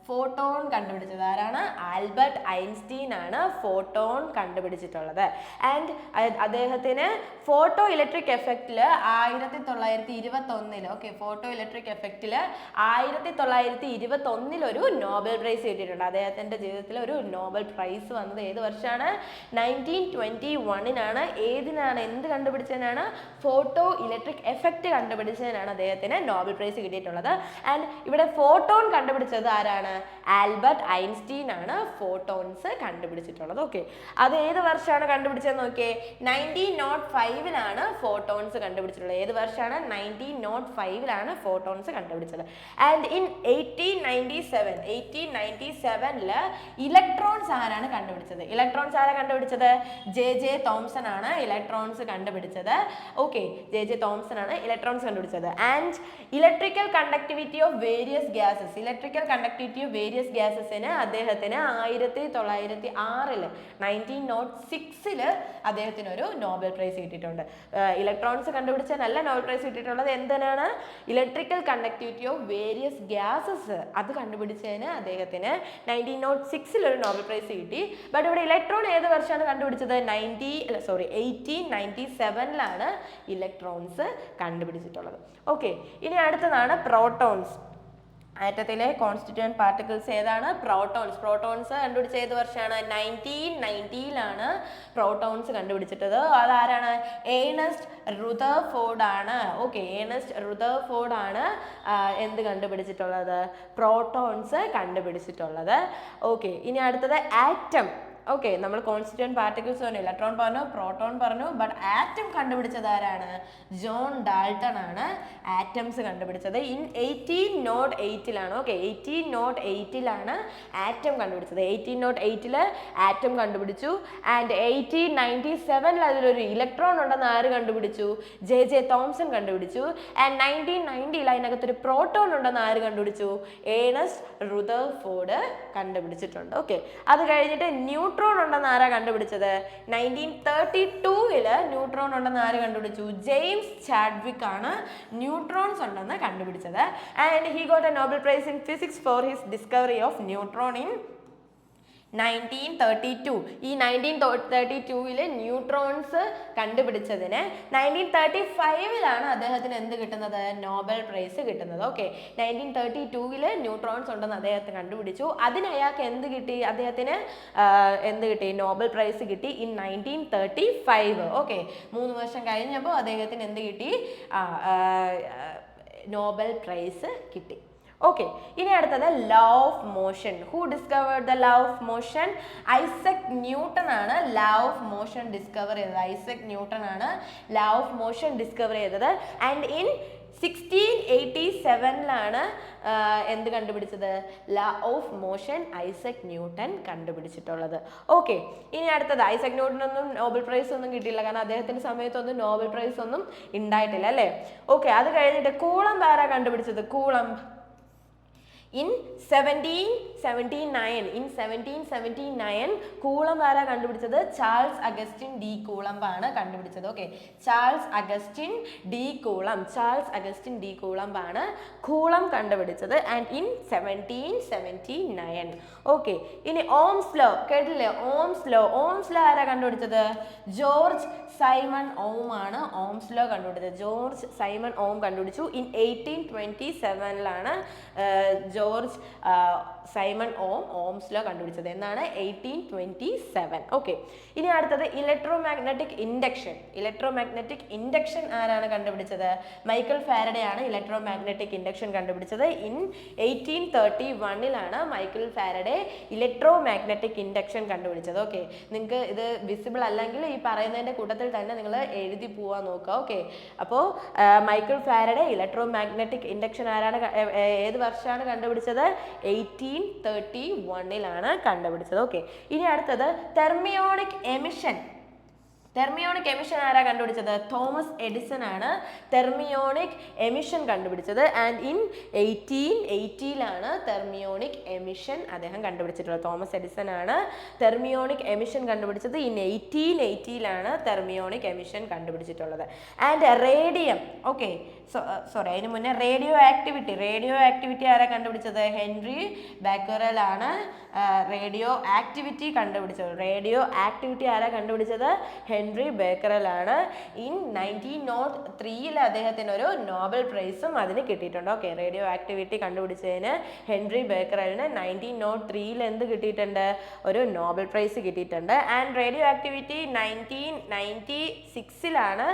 ഫോട്ടോൺ കണ്ടുപിടിച്ചത്. ആരാണ്? ആൽബർട്ട് ഐൻസ്റ്റീൻ ആണ് ഫോട്ടോൺ കണ്ടുപിടിച്ചിട്ടുള്ളത്. ആൻഡ് അദ്ദേഹത്തിന് ഫോട്ടോ ഇലക്ട്രിക് എഫക്റ്റിൽ 1921 ഓക്കെ, ഫോട്ടോ ഇലക്ട്രിക് എഫക്റ്റിൽ 1921 ഒരു നോബൽ പ്രൈസ് കിട്ടിയിട്ടുണ്ട്. അദ്ദേഹത്തിൻ്റെ ജീവിതത്തിൽ ഒരു നോബൽ പ്രൈസ് വന്നത് ഏത് വർഷമാണ്? 1921 ഏതിനാണ്? എന്ത് കണ്ടുപിടിച്ചതിനാണ്? ഫോട്ടോ ഇലക്ട്രിക് എഫക്റ്റ് കണ്ടുപിടിച്ചതിനാണ് അദ്ദേഹത്തിന് നോബൽ പ്രൈസ് കിട്ടിയിട്ടുള്ളത്. ആൻഡ് ഇവിടെ ഫോട്ടോൺ കണ്ടുപിടിച്ചത് ആരാണ്? ആൽബർട്ട് ഐൻസ്റ്റീൻ ആണ് ഫോട്ടോൺസ് കണ്ടുപിടിച്ചിട്ടുള്ളത്. ഓക്കെ. അത് ഏത് വർഷമാണ് കണ്ടുപിടിച്ചത് നോക്കിയേ. 1905 ഫോട്ടോൺസ് കണ്ടുപിടിച്ചിട്ടുള്ളത്. ഏത് വർഷമാണ്? 1905 ഫോട്ടോൺസ് കണ്ടുപിടിച്ചത്. ആൻഡ് ഇൻ 1897 ഇലക്ട്രോൺസ് ആരാണ് കണ്ടുപിടിച്ചത്? ഇലക്ട്രോൺസ് ആരാണ് കണ്ടുപിടിച്ചത്? ജെ തോംസൺ ആണ് ഇലക്ട്രോൺസ് കണ്ടുപിടിച്ചത്. ഓക്കെ. ജെ തോംസൺ ആണ് ഇലക്ട്രോൺസ് കണ്ടുപിടിച്ചത്. And electrical conductivity of various gases. Electrical conductivity various ഗ്യാസസിന് അദ്ദേഹത്തിന് 1906 1906 അദ്ദേഹത്തിന് ഒരു നോബൽ പ്രൈസ് കിട്ടിയിട്ടുണ്ട്. ഇലക്ട്രോൺസ് കണ്ടുപിടിച്ചതിനല്ല നോബൽ പ്രൈസ് കിട്ടിയിട്ടുള്ളത്, എന്തിനാണ്? Electrical conductivity of various gases അത് കണ്ടുപിടിച്ചതിന് അദ്ദേഹത്തിന് 1906 ഒരു നോബൽ പ്രൈസ് കിട്ടി. ബട്ട് ഇവിടെ ഇലക്ട്രോൺ ഏത് വർഷമാണ് കണ്ടുപിടിച്ചത്? 1897 ഇലക്ട്രോൺസ് കണ്ടുപിടിച്ചിട്ടുള്ളത്. ഓക്കെ, ഇനി അടുത്തതാണ് പ്രോട്ടോൺസ്. ആറ്റത്തിലെ കോൺസ്റ്റിറ്റ്യൂവന്റ് പാർട്ടിക്കിൾസ് ഏതാണ്? പ്രോട്ടോൺസ്. പ്രോട്ടോൺസ് കണ്ടുപിടിച്ച ഏത് വർഷമാണ്? 1990 പ്രോട്ടോൺസ് കണ്ടുപിടിച്ചിട്ടത്. അതാരാണ്? ഏണസ്റ്റ് റുദർഫോർഡ് ആണ്. ഓക്കെ, ഏണസ്റ്റ് റുദർഫോർഡ് ആണ് എന്ത് കണ്ടുപിടിച്ചിട്ടുള്ളത്? പ്രോട്ടോൺസ് കണ്ടുപിടിച്ചിട്ടുള്ളത്. ഓക്കെ, ഇനി അടുത്തത് ആറ്റം. ഓക്കെ, നമ്മൾ കോൺസ്റ്റിറ്റ്യൂവന്റ് പാർട്ടിക്കിൾസ് പറഞ്ഞു, ഇലക്ട്രോൺ പറഞ്ഞു, പ്രോട്ടോൺ പറഞ്ഞു, ബട്ട് ആറ്റം കണ്ടുപിടിച്ചത് ആരാണ്? ജോൺ ഡാൾട്ടൺ ആണ് ആറ്റംസ് കണ്ടുപിടിച്ചത്. ഇൻ 1808 ഓക്കെ, 1808 ആറ്റം കണ്ടുപിടിച്ചത്. 1808 ആറ്റം കണ്ടുപിടിച്ചു. ആൻഡ് 1897 അതിലൊരു ഇലക്ട്രോൺ ഉണ്ടെന്ന് ആര് കണ്ടുപിടിച്ചു? ജെ തോംസൺ കണ്ടുപിടിച്ചു. ആൻഡ് 1990 അതിനകത്തൊരു പ്രോട്ടോൺ ഉണ്ടെന്ന് ആര് കണ്ടുപിടിച്ചു? Ernest Rutherford കണ്ടുപിടിച്ചിട്ടുണ്ട്. ഓക്കെ, അത് കഴിഞ്ഞിട്ട് ന്യൂട്രോൺ ഉണ്ടെന്ന് ആരാ കണ്ടുപിടിച്ചത്? 1932 ന്യൂട്രോൺ ഉണ്ടെന്ന് ആര് കണ്ടുപിടിച്ചു? ജെയിംസ് ചാഡ്വിക് ആണ് ന്യൂട്രോൺസ് ഉണ്ടെന്ന് കണ്ടുപിടിച്ചത്. And he got a Nobel prize in physics for his discovery of neutron in 1932. ഈ 1932 ന്യൂട്രോൺസ് കണ്ടുപിടിച്ചതിന് 1935 അദ്ദേഹത്തിന് എന്ത് കിട്ടുന്നത്? നോബൽ പ്രൈസ് കിട്ടുന്നത്. ഓക്കെ, 1932 ന്യൂട്രോൺസ് ഉണ്ടെന്ന് അദ്ദേഹത്തിന് കണ്ടുപിടിച്ചു. അതിന് അയാൾക്ക് എന്ത് കിട്ടി? അദ്ദേഹത്തിന് എന്ത് കിട്ടി? നോബൽ പ്രൈസ് കിട്ടി ഇൻ 1935. ഓക്കെ, 3 വർഷം കഴിഞ്ഞപ്പോൾ അദ്ദേഹത്തിന് എന്ത് കിട്ടി? നോബൽ പ്രൈസ് കിട്ടി. ഓക്കെ, ഇനി അടുത്തത് law of motion. Who discovered the law of motion? Isaac Newton ആണ് ലോ ഓഫ് മോഷൻ ഡിസ്കവർ ചെയ്തത്. ഐസക് ന്യൂട്ടൺ ആണ് ലോ ഓഫ് മോഷൻ ഡിസ്കവർ ചെയ്തത്. ആൻഡ് ഇൻ 1687 എന്ത് കണ്ടുപിടിച്ചത്? Law of motion Isaac Newton കണ്ടുപിടിച്ചിട്ടുള്ളത്. ഓക്കെ, ഇനി അടുത്തത് ഐസക് ന്യൂട്ടനൊന്നും നോബൽ പ്രൈസ് ഒന്നും കിട്ടിയില്ല, കാരണം അദ്ദേഹത്തിന്റെ സമയത്തൊന്നും നോബൽ പ്രൈസ് ഒന്നും ഉണ്ടായിട്ടില്ല അല്ലേ. ഓക്കെ, അത് കഴിഞ്ഞിട്ട് കൂളംബ് ആരാ കണ്ടുപിടിച്ചത്? കൂളംബ് in 1779 കൂളംബ് ആരാ കണ്ടുപിടിച്ചത്? ചാൾസ് അഗസ്റ്റിൻ ഡി കൂളംബ് ആണ് കണ്ടുപിടിച്ചത്. Okay, Charles Augustin de Coulomb ആണ് കൂളംബ് കണ്ടുപിടിച്ചത്. And in 1779. ഓക്കെ, ഇനി ഓംസ് ലോ കേട്ടില്ലേ? ഓംസ് ലോ ആരാ കണ്ടുപിടിച്ചത്? ജോർജ് സൈമൺ ഓം ആണ് ഓംസ് ലോ കണ്ടുപിടിച്ചത്. ജോർജ് സൈമൺ ഓം കണ്ടുപിടിച്ചു. In 1827 George Simon Ohm's law കണ്ടുപിടിച്ചത്. എന്നാണ് 1827. ഓക്കെ, ഇനി അടുത്തത് ഇലക്ട്രോമാഗ്നറ്റിക് ഇൻഡക്ഷൻ ആരാണ് കണ്ടുപിടിച്ചത്? മൈക്കൽ ഫാരഡേ ആണ് ഇലക്ട്രോമാഗ്നറ്റിക് ഇൻഡക്ഷൻ കണ്ടുപിടിച്ചത്. In 1831 Michael Faraday electromagnetic induction കണ്ടുപിടിച്ചത്. ഓക്കെ, നിങ്ങൾക്ക് ഇത് വിസിബിൾ അല്ലെങ്കിൽ ഈ പറയുന്നതിന്റെ കൂട്ടത്തിൽ തന്നെ നിങ്ങൾ എഴുതി പോവാൻ നോക്കുക. ഓക്കെ, അപ്പോൾ മൈക്കൽ ഫാരഡേ ഇലക്ട്രോമാഗ്നറ്റിക് ഇൻഡക്ഷൻ ആരാണ് ഏത് വർഷമാണ് കണ്ടുപിടിച്ചത്? 1831 കണ്ടുപിടിച്ചത്. ഓക്കെ, ഇനി അടുത്തത് തെർമിയോണിക് എമിഷൻ ആരാ കണ്ടുപിടിച്ചത്? തോമസ് എഡിസൺ ആണ് തെർമിയോണിക് എമിഷൻ കണ്ടുപിടിച്ചത്. ആൻഡ് ഇൻ 1880 തെർമിയോണിക് എമിഷൻ അദ്ദേഹം കണ്ടുപിടിച്ചിട്ടുള്ളത്. തോമസ് എഡിസൺ ആണ് തെർമിയോണിക് എമിഷൻ കണ്ടുപിടിച്ചത്. ഇൻ 1880 തെർമിയോണിക് എമിഷൻ കണ്ടുപിടിച്ചിട്ടുള്ളത്. ആൻഡ് റേഡിയം, ഓക്കെ സോറി അതിന് മുന്നേ റേഡിയോ ആക്ടിവിറ്റി ആരാ കണ്ടുപിടിച്ചത്? ഹെൻറി ബെക്കറൽ ആണ് റേഡിയോ ആക്ടിവിറ്റി ആരാ കണ്ടുപിടിച്ചത്? ഹെൻറി ബെക്കറൽ ആണ്. ഇൻ 1903 അദ്ദേഹത്തിന് ഒരു നോബൽ പ്രൈസും അതിന് കിട്ടിയിട്ടുണ്ട്. ഓക്കെ, റേഡിയോ ആക്ടിവിറ്റി കണ്ടുപിടിച്ചതിന് ഹെൻറി ബെക്കറലിന് 1903 എന്ത് കിട്ടിയിട്ടുണ്ട്? ഒരു നോബൽ പ്രൈസ് കിട്ടിയിട്ടുണ്ട്. ആൻഡ് റേഡിയോ ആക്ടിവിറ്റി 1896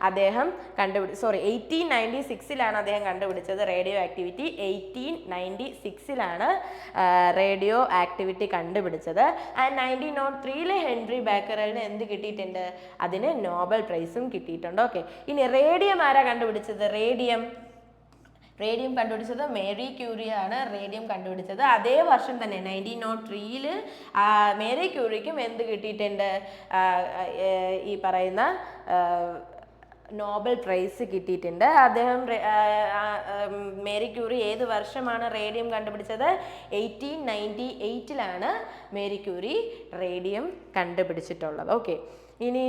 അദ്ദേഹം 1896 അദ്ദേഹം കണ്ടുപിടിച്ചത് റേഡിയോ ആക്ടിവിറ്റി. 1896 റേഡിയോ ആക്ടിവിറ്റി കണ്ടുപിടിച്ചത്. ആൻഡ് 1903 ഹെൻറി ബെക്കറലിന് എന്ത് കിട്ടിയിട്ടുണ്ട്? അതിന് നോബൽ പ്രൈസും കിട്ടിയിട്ടുണ്ട്. ഓക്കെ, ഇനി റേഡിയം ആരാ കണ്ടുപിടിച്ചത്? റേഡിയം കണ്ടുപിടിച്ചത് മേരി ക്യൂറി ആണ് റേഡിയം കണ്ടുപിടിച്ചത്. അതേ വർഷം തന്നെ 1903 മേരി ക്യൂറിക്കും എന്ത് കിട്ടിയിട്ടുണ്ട്? ഈ പറയുന്ന നോബൽ പ്രൈസ് കിട്ടിയിട്ടുണ്ട്. അദ്ദേഹം മേരി ക്യൂറി ഏത് വർഷമാണ് റേഡിയം കണ്ടുപിടിച്ചത്? 1898 മേരി ക്യൂറി റേഡിയം കണ്ടുപിടിച്ചിട്ടുള്ളത്. ഓക്കെ, ഇനി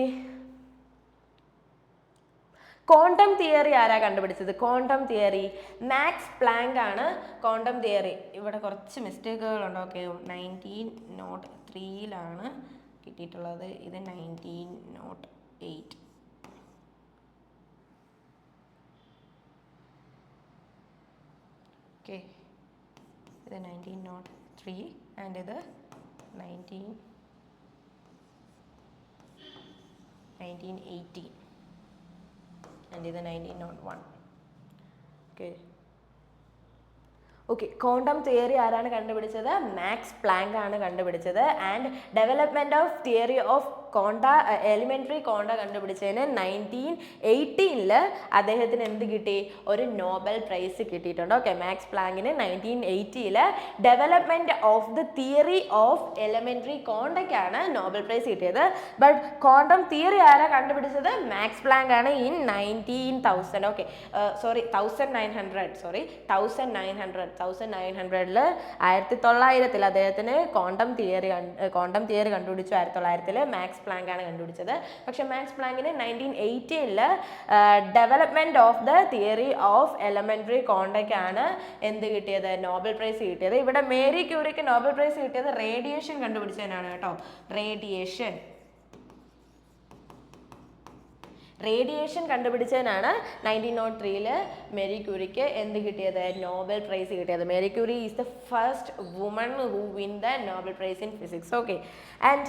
ക്വാണ്ടം തിയറി ആരാ കണ്ടുപിടിച്ചത്? ക്വാണ്ടം തിയറി മാക്സ് പ്ലാങ്ക് ആണ് ക്വാണ്ടം തിയറി. ഇവിടെ കുറച്ച് മിസ്റ്റേക്കുകളുണ്ട്. ഓക്കെ, 1903 കിട്ടിയിട്ടുള്ളത്. ഇത് 1908. ഓക്കെ, ഇത് 1903 ആൻഡ് ഇത് 1918 ആൻഡ് ഇത് 1901. ഓക്കെ ഓക്കെ, ക്വാണ്ടം തിയറി ആരാണ് കണ്ടുപിടിച്ചത്? മാക്സ് പ്ലാങ്ക് ആണ് കണ്ടുപിടിച്ചത്. And development of theory of quanta elementary quanta കണ്ടുപിടിച്ചതിന് 1918 അദ്ദേഹത്തിന് എന്ത് കിട്ടി? ഒരു നോബൽ പ്രൈസ് കിട്ടിയിട്ടുണ്ട്. ഓക്കെ, മാക്സ് പ്ലാങ്കിന് 1980 development of the theory of elementary കോണ്ടയ്ക്കാണ് നോബൽ പ്രൈസ് കിട്ടിയത്. ബട്ട് ക്വാണ്ടം തിയറി ആരാ കണ്ടുപിടിച്ചത്? മാക്സ് പ്ലാങ്ക് ആണ് ഇൻ 1900. ഓക്കെ, 1900 1900 അദ്ദേഹത്തിന് ക്വാണ്ടം തിയറി കണ്ടുപിടിച്ചു. 1900 മാക്സ് പ്ലാങ്ക് ആണ് കണ്ടുപിടിച്ചത്. പക്ഷെ മാക്സ് പ്ലാങ്കിന് 1918 development of the theory of elementary കോണ്ടയ്ക്കാണ് എന്ത് കിട്ടിയത്? നോബൽ പ്രൈസ് കിട്ടിയത്. ഇവിടെ മേരി ക്യൂറിക്ക് നോബൽ പ്രൈസ് കിട്ടിയത് റേഡിയേഷൻ കണ്ടുപിടിച്ചതിനാണ് കേട്ടോ. റേഡിയേഷൻ കണ്ടുപിടിച്ചതിനാണ് 1903 മേരി ക്യൂറിക്ക് എന്ത് കിട്ടിയത്? നോബൽ പ്രൈസ് കിട്ടിയത്. Marie Curie is the first woman who win the Nobel prize in physics. Okay, and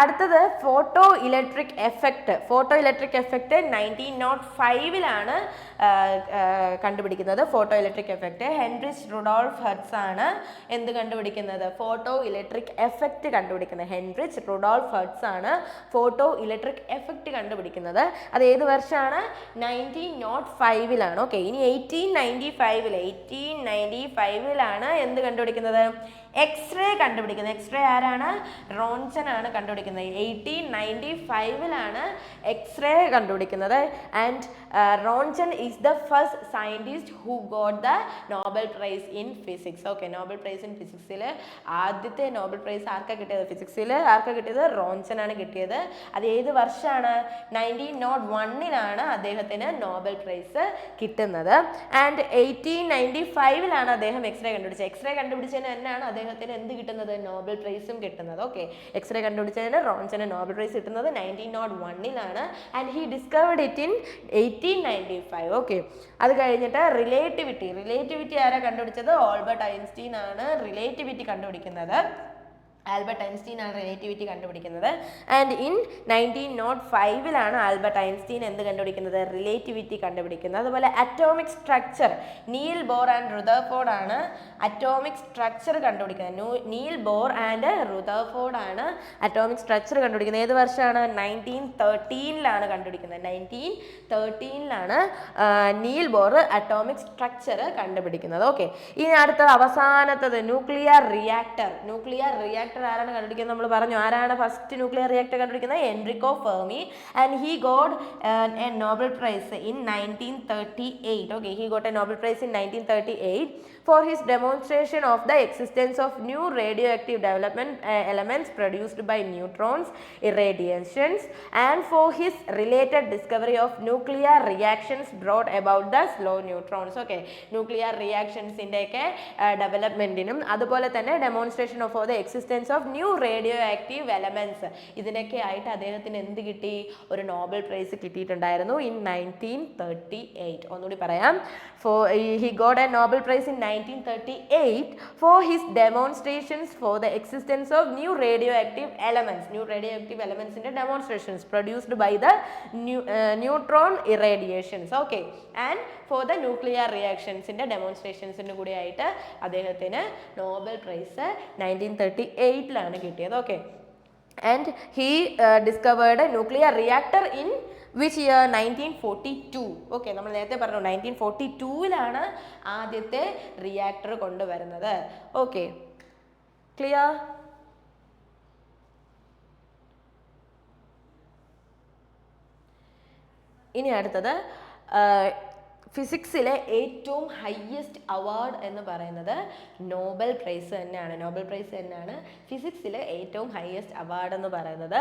അടുത്തത് ഫോട്ടോ ഇലക്ട്രിക് എഫക്റ്റ്. 1905 കണ്ടുപിടിക്കുന്നത് photoelectric effect. Heinrich Rudolf Hertz ആണ് എന്ത് കണ്ടുപിടിക്കുന്നത്? ഫോട്ടോ ഇലക്ട്രിക് എഫക്റ്റ് കണ്ടുപിടിക്കുന്നത്. ഹെൻറിച്ച് റുഡോൾഫ് ഹെർട്സ് ആണ് photo electric effect കണ്ടുപിടിക്കുന്നത്. അത് ഏത് വർഷമാണ്? 1905. ഓക്കെ, ഇനി 1895 എന്ത് കണ്ടുപിടിക്കുന്നത്? എക്സ്റേ കണ്ടുപിടിക്കുന്നത്. എക്സ്റേ ആരാണ്? റോൺസൺ ആണ് കണ്ടുപിടിക്കുന്നത്. 1895 എക്സ്റേ കണ്ടുപിടിക്കുന്നത്. And Roentgen is the first scientist who got the Nobel prize in physics. Okay, Nobel prize in ഫിസിക്സിൽ ആദ്യത്തെ നോബൽ പ്രൈസ് ആർക്കാ കിട്ടിയത്? ഫിസിക്സിൽ ആർക്കാ കിട്ടിയത്? റോൺസൺ ആണ് കിട്ടിയത്. അത് ഏത് വർഷമാണ്? 1901 അദ്ദേഹത്തിന് നോബൽ പ്രൈസ് കിട്ടുന്നത്. ആൻഡ് 1895 അദ്ദേഹം എക്സ്റേ കണ്ടുപിടിച്ചത്. എക്സ്റേ കണ്ടുപിടിച്ചതിന് തന്നെയാണ് അദ്ദേഹത്തിന് എന്ത് കിട്ടുന്നത്? നോബൽ പ്രൈസും കിട്ടുന്നത്. ഓക്കെ, എക്സ്റേ കണ്ടുപിടിച്ചതിന് റോൺസന് നോബൽ പ്രൈസ് കിട്ടുന്നത് 1901 and he discovered it in 1895. Okay, അത് കഴിഞ്ഞിട്ട് റിലേറ്റിവിറ്റി ആരാ കണ്ടുപിടിച്ചത്? ആൽബർട്ട് ഐൻസ്റ്റീൻ ആണ് റിലേറ്റിവിറ്റി കണ്ടുപിടിക്കുന്നത്. ആൽബർട്ട് ഐൻസ്റ്റീൻ ആണ് റിലേറ്റിവിറ്റി കണ്ടുപിടിക്കുന്നത്. ആൻഡ് ഇൻ 1905 ആൽബർട്ട് ഐൻസ്റ്റീൻ എന്ത് കണ്ടുപിടിക്കുന്നത്? റിലേറ്റിവിറ്റി കണ്ടുപിടിക്കുന്നത്. അതുപോലെ atomic structure Niels Bohr and Rutherford ആണ് അറ്റോമിക് സ്ട്രക്ചർ കണ്ടുപിടിക്കുന്നത്. നീൽ ബോർ ആൻഡ് റുദർഫോർഡ് ആണ് അറ്റോമിക് സ്ട്രക്ചർ കണ്ടുപിടിക്കുന്നത്. ഏത് വർഷമാണ്? 1913 കണ്ടുപിടിക്കുന്നത്. 1913 നീൽ ബോർ അറ്റോമിക് സ്ട്രക്ചർ കണ്ടുപിടിക്കുന്നത്. ഓക്കെ, ഇനി അടുത്തത് അവസാനത്തത് ന്യൂക്ലിയർ റിയാക്ടർ ആരാണ് കണ്ടുപിടിക്കുന്നത്? നമ്മൾ പറഞ്ഞു. ആരാണ് ഫസ്റ്റ് ന്യൂക്ലിയർ റിയാക്ടർ കണ്ടുപിടിക്കുന്നത്? Enrico Fermi. And he got a Nobel prize in 1938. Okay, he got a Nobel Prize in 1938 for his demonstration of the existence of new radioactive development elements produced by neutrons, irradiations, and for his related discovery of nuclear reactions brought about the slow neutrons. Okay, nuclear reactions indeke development inum adupole thanne demonstration of the existence of new radioactive elements ഇതിനൊക്കെ ആയിട്ട് അദ്ദേഹത്തിന് എന്ത് കിട്ടി? ഒരു Nobel price കിട്ടിയിട്ടുണ്ടായിരുന്നു in 1938. ഒന്നുകൂടി പറയാം. He got a Nobel Prize in 1938 for his demonstrations for the existence of new radioactive elements in the demonstrations produced by the neutron irradiations. Okay, and for the nuclear reactions in the demonstrations കൂടി ആയിട്ട് അദ്ദേഹത്തിന് Nobel prize 1938 കിട്ടിയത്. Okay, and he discovered a nuclear reactor in which year? 1942. Okay, നമ്മൾ നേരത്തെ പറഞ്ഞു 1942 ആദ്യത്തെ reactor കൊണ്ടുവരുന്നത്. Okay, clear? ഇനി അടുത്തത് ഫിസിക്സിലെ ഏറ്റവും ഹയസ്റ്റ് അവാർഡ് എന്ന് പറയുന്നത് നോബൽ പ്രൈസ് തന്നെയാണ്. നോബൽ പ്രൈസ് തന്നെയാണ് ഫിസിക്സിലെ ഏറ്റവും ഹയസ്റ്റ് അവാർഡ് എന്ന് പറയുന്നത്.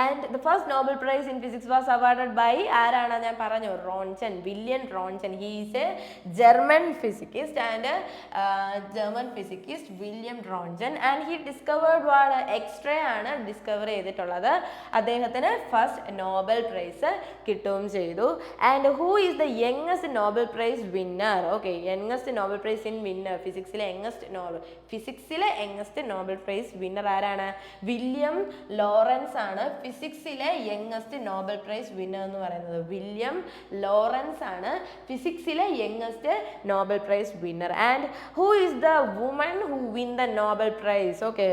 And the first Nobel prize in physics was awarded by ആരാണ്? ഞാൻ പറഞ്ഞു, Roentgen, William Roentgen. He is a German physicist and William Roentgen. And he discovered what? X ray ആണ് ഡിസ്കവർ ചെയ്തിട്ടുള്ളത്. അദ്ദേഹത്തിന് ഫസ്റ്റ് നോബൽ പ്രൈസ് കിട്ടുകയും ചെയ്തു. And who is the youngest Nobel prize winner? Okay, youngest Nobel prize in winner. ഫിസിക്സിലെ youngest Nobel prize winner ആരാണ്? William Lawrence ആണ് ഫിസിക്സിലെ youngest Nobel prize winner എന്ന് പറയുന്നത്. വില്യം ലോറൻസ് ആണ് ഫിസിക്സിലെ youngest Nobel prize winner. And who is the woman who win the Nobel prize? Okay,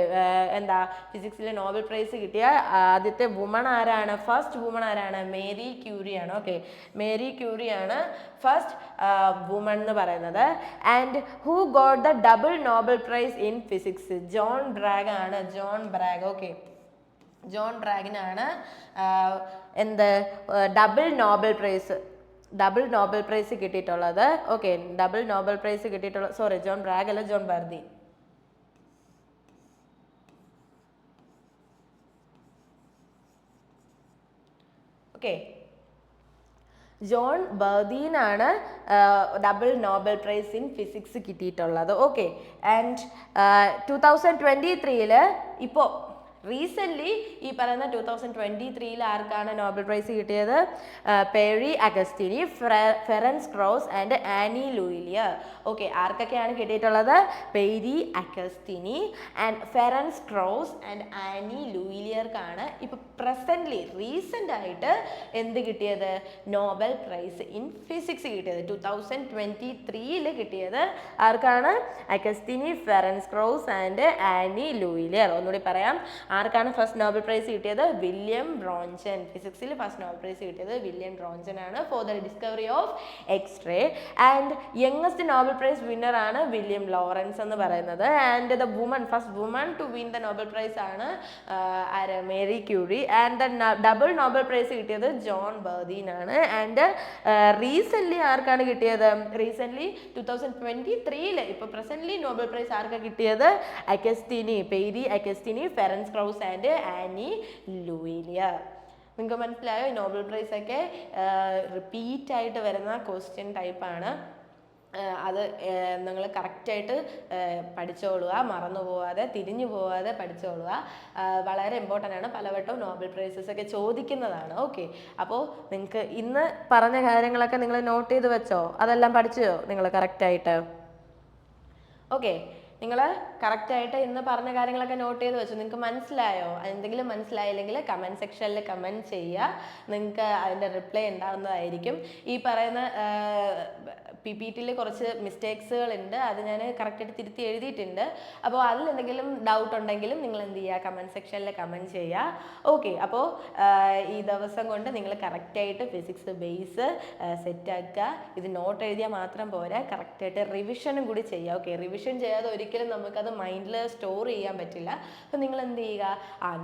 എന്താ ഫിസിക്സിലെ നോബൽ പ്രൈസ് കിട്ടിയ ആദ്യത്തെ വുമൺ ആരാണ്? ഫസ്റ്റ് വുമൺ ആരാണ്? മേരി ക്യൂറി ആണ്. ഓക്കെ, മേരി ക്യൂറി ആണ് ഫസ്റ്റ് വുമൺ എന്ന് പറയുന്നത്. And who got the double Nobel prize in physics? John Bragg ആണ്. John Bragg. ഓക്കെ, ജോൺ ബ്രാഗിനാണ് എന്ത് ഡബിൾ നോബൽ പ്രൈസ് കിട്ടിയിട്ടുള്ളത്. ഓക്കെ, ഡബിൾ നോബൽ പ്രൈസ് കിട്ടിയിട്ടുള്ള, സോറി, ജോൺ ബ്രാഗ് അല്ല, ജോൺ ബർദീൻ. ഓക്കെ, ജോൺ ബർദീനാണ് double Nobel prize in physics കിട്ടിയിട്ടുള്ളത്. Okay, and 2023 ഇപ്പോൾ recently ഈ പറയുന്ന 2023 ആർക്കാണ് നോബൽ പ്രൈസ് കിട്ടിയത്? Pierre Agostini, Ferenc Krausz and Anne L'Huillier. Okay, ആർക്കൊക്കെയാണ് കിട്ടിയിട്ടുള്ളത്? Pierre Agostini and Ferenc Krausz and Anne ലൂയിലിയർക്കാണ് ഇപ്പോൾ പ്രസൻ്റ്ലി റീസെൻ്റ് ആയിട്ട് എന്ത് കിട്ടിയത്? നോബൽ പ്രൈസ് ഇൻ ഫിസിക്സ് കിട്ടിയത്. 2023 കിട്ടിയത് ആർക്കാണ്? Agostini, Ferenc Krausz and Anne L'Huillier. ഒന്നുകൂടി പറയാം, ആർക്കാണ് ഫസ്റ്റ് നോബൽ പ്രൈസ് കിട്ടിയത്? William Roentgen. ഫിസിക്സിൽ ഫസ്റ്റ് നോബൽ പ്രൈസ് കിട്ടിയത് വില്യം റോൺസൺ ആണ് for the discovery of X ray. And youngest Nobel prize winner ആണ് വില്യം ലോറൻസ് എന്ന് പറയുന്നത്. And the first woman to win the Nobel prize ആണ് Marie Curie. And the double Nobel prize കിട്ടിയത് John Bardeen ആണ്. And recently ആർക്കാണ് കിട്ടിയത്? Recently 2023 ഇപ്പോൾ presently Nobel prize ആർക്കാണ് കിട്ടിയത്? അഗസ്റ്റിനി, പേരി അഗസ്റ്റിനി, ഫെറൻസ് ക്രൗസ് ആൻഡ് ആനി ലൂയിലിയർ. നിങ്ങൾക്ക് മനസ്സിലായോ? നോബൽ പ്രൈസ് ഒക്കെ റിപ്പീറ്റ് ആയിട്ട് വരുന്ന ക്വസ്റ്റ്യൻ ടൈപ്പാണ്. അത് നിങ്ങൾ കറക്റ്റായിട്ട് പഠിച്ചോളുക, മറന്നു പോവാതെ, തിരിഞ്ഞു പോവാതെ പഠിച്ചോളുക. വളരെ ഇമ്പോർട്ടൻ്റ് ആണ്. പലവട്ടവും നോബൽ പ്രൈസസ് ഒക്കെ ചോദിക്കുന്നതാണ്. ഓക്കെ, അപ്പോൾ നിങ്ങൾക്ക് ഇന്ന് പറഞ്ഞ കാര്യങ്ങളൊക്കെ നിങ്ങൾ നോട്ട് ചെയ്ത് വെച്ചോ? അതെല്ലാം പഠിച്ചോ നിങ്ങൾ കറക്റ്റായിട്ട്? ഓക്കെ, നിങ്ങൾ കറക്റ്റായിട്ട് ഇന്ന് പറഞ്ഞ കാര്യങ്ങളൊക്കെ നോട്ട് ചെയ്ത് വെച്ചു. നിങ്ങൾക്ക് മനസ്സിലായോ? എന്തെങ്കിലും മനസ്സിലായില്ലെങ്കിൽ കമൻറ്റ് സെക്ഷനിൽ കമൻറ്റ് ചെയ്യുക. നിങ്ങൾക്ക് അതിൻ്റെ റിപ്ലൈ ഉണ്ടാകുന്നതായിരിക്കും. ഈ പറയുന്ന PPT കുറച്ച് മിസ്റ്റേക്സുകളുണ്ട്, അത് ഞാൻ കറക്റ്റായിട്ട് തിരുത്തി എഴുതിയിട്ടുണ്ട്. അപ്പോൾ അതിലെന്തെങ്കിലും ഡൗട്ട് ഉണ്ടെങ്കിലും നിങ്ങൾ എന്ത് ചെയ്യുക? കമൻറ്റ് സെക്ഷനിൽ കമൻറ്റ് ചെയ്യുക. ഓക്കെ, അപ്പോൾ ഈ ദിവസം കൊണ്ട് നിങ്ങൾ കറക്റ്റായിട്ട് ഫിസിക്സ് ബേസ് സെറ്റാക്കുക. ഇത് നോട്ട് എഴുതിയാൽ മാത്രം പോരാ, കറക്റ്റായിട്ട് റിവിഷനും കൂടി ചെയ്യുക. ഓക്കെ, റിവിഷൻ ചെയ്യാതെ ഒരിക്കലും നമുക്കത് മൈൻഡിൽ സ്റ്റോർ ചെയ്യാൻ പറ്റില്ല. അപ്പോൾ നിങ്ങൾ എന്ത് ചെയ്യുക?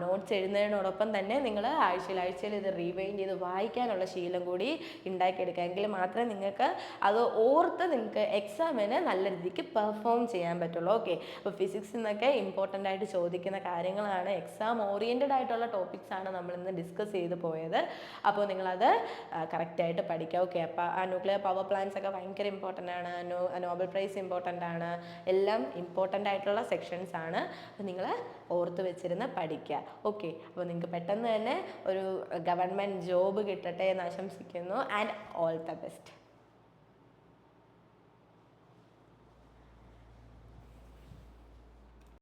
നോട്ട്സ് എഴുതുന്നതിനോടൊപ്പം തന്നെ നിങ്ങൾ ആഴ്ചയിൽ ഇത് റീവൈൻഡ് ചെയ്ത് വായിക്കാനുള്ള ശീലം കൂടി ഉണ്ടാക്കിയെടുക്കുക. എങ്കിൽ മാത്രമേ നിങ്ങൾക്ക് അത് ഓർത്ത് നിങ്ങൾക്ക് എക്സാമിന് നല്ല രീതിക്ക് പെർഫോം ചെയ്യാൻ പറ്റുള്ളൂ. ഓക്കെ, അപ്പോൾ ഫിസിക്സിൽ നിന്നൊക്കെ ഇമ്പോർട്ടൻ്റ് ആയിട്ട് ചോദിക്കുന്ന കാര്യങ്ങളാണ്, എക്സാം ഓറിയൻറ്റഡ് ആയിട്ടുള്ള ടോപ്പിക്സ് ആണ് നമ്മളിന്ന് ഡിസ്കസ് ചെയ്ത് പോയത്. അപ്പോൾ നിങ്ങളത് കറക്റ്റായിട്ട് പഠിക്കുക. ഓക്കെ, അപ്പോൾ ന്യൂക്ലിയർ പവർ പ്ലാന്റ്സ് ഒക്കെ ഭയങ്കര ഇമ്പോർട്ടൻ്റ് ആണ്. നോബൽ പ്രൈസ് ഇമ്പോർട്ടൻ്റ് ആണ്. എല്ലാം ഇമ്പോർട്ടൻ്റ് ആയിട്ടുള്ള സെക്ഷൻസ് ആണ്. അപ്പോൾ നിങ്ങൾ ഓർത്ത് വെച്ചിരുന്ന് പഠിക്കുക. ഓക്കെ, അപ്പോൾ നിങ്ങൾക്ക് പെട്ടെന്ന് തന്നെ ഒരു ഗവൺമെൻറ് ജോബ് കിട്ടട്ടെ എന്ന് ആശംസിക്കുന്നു. And all the best.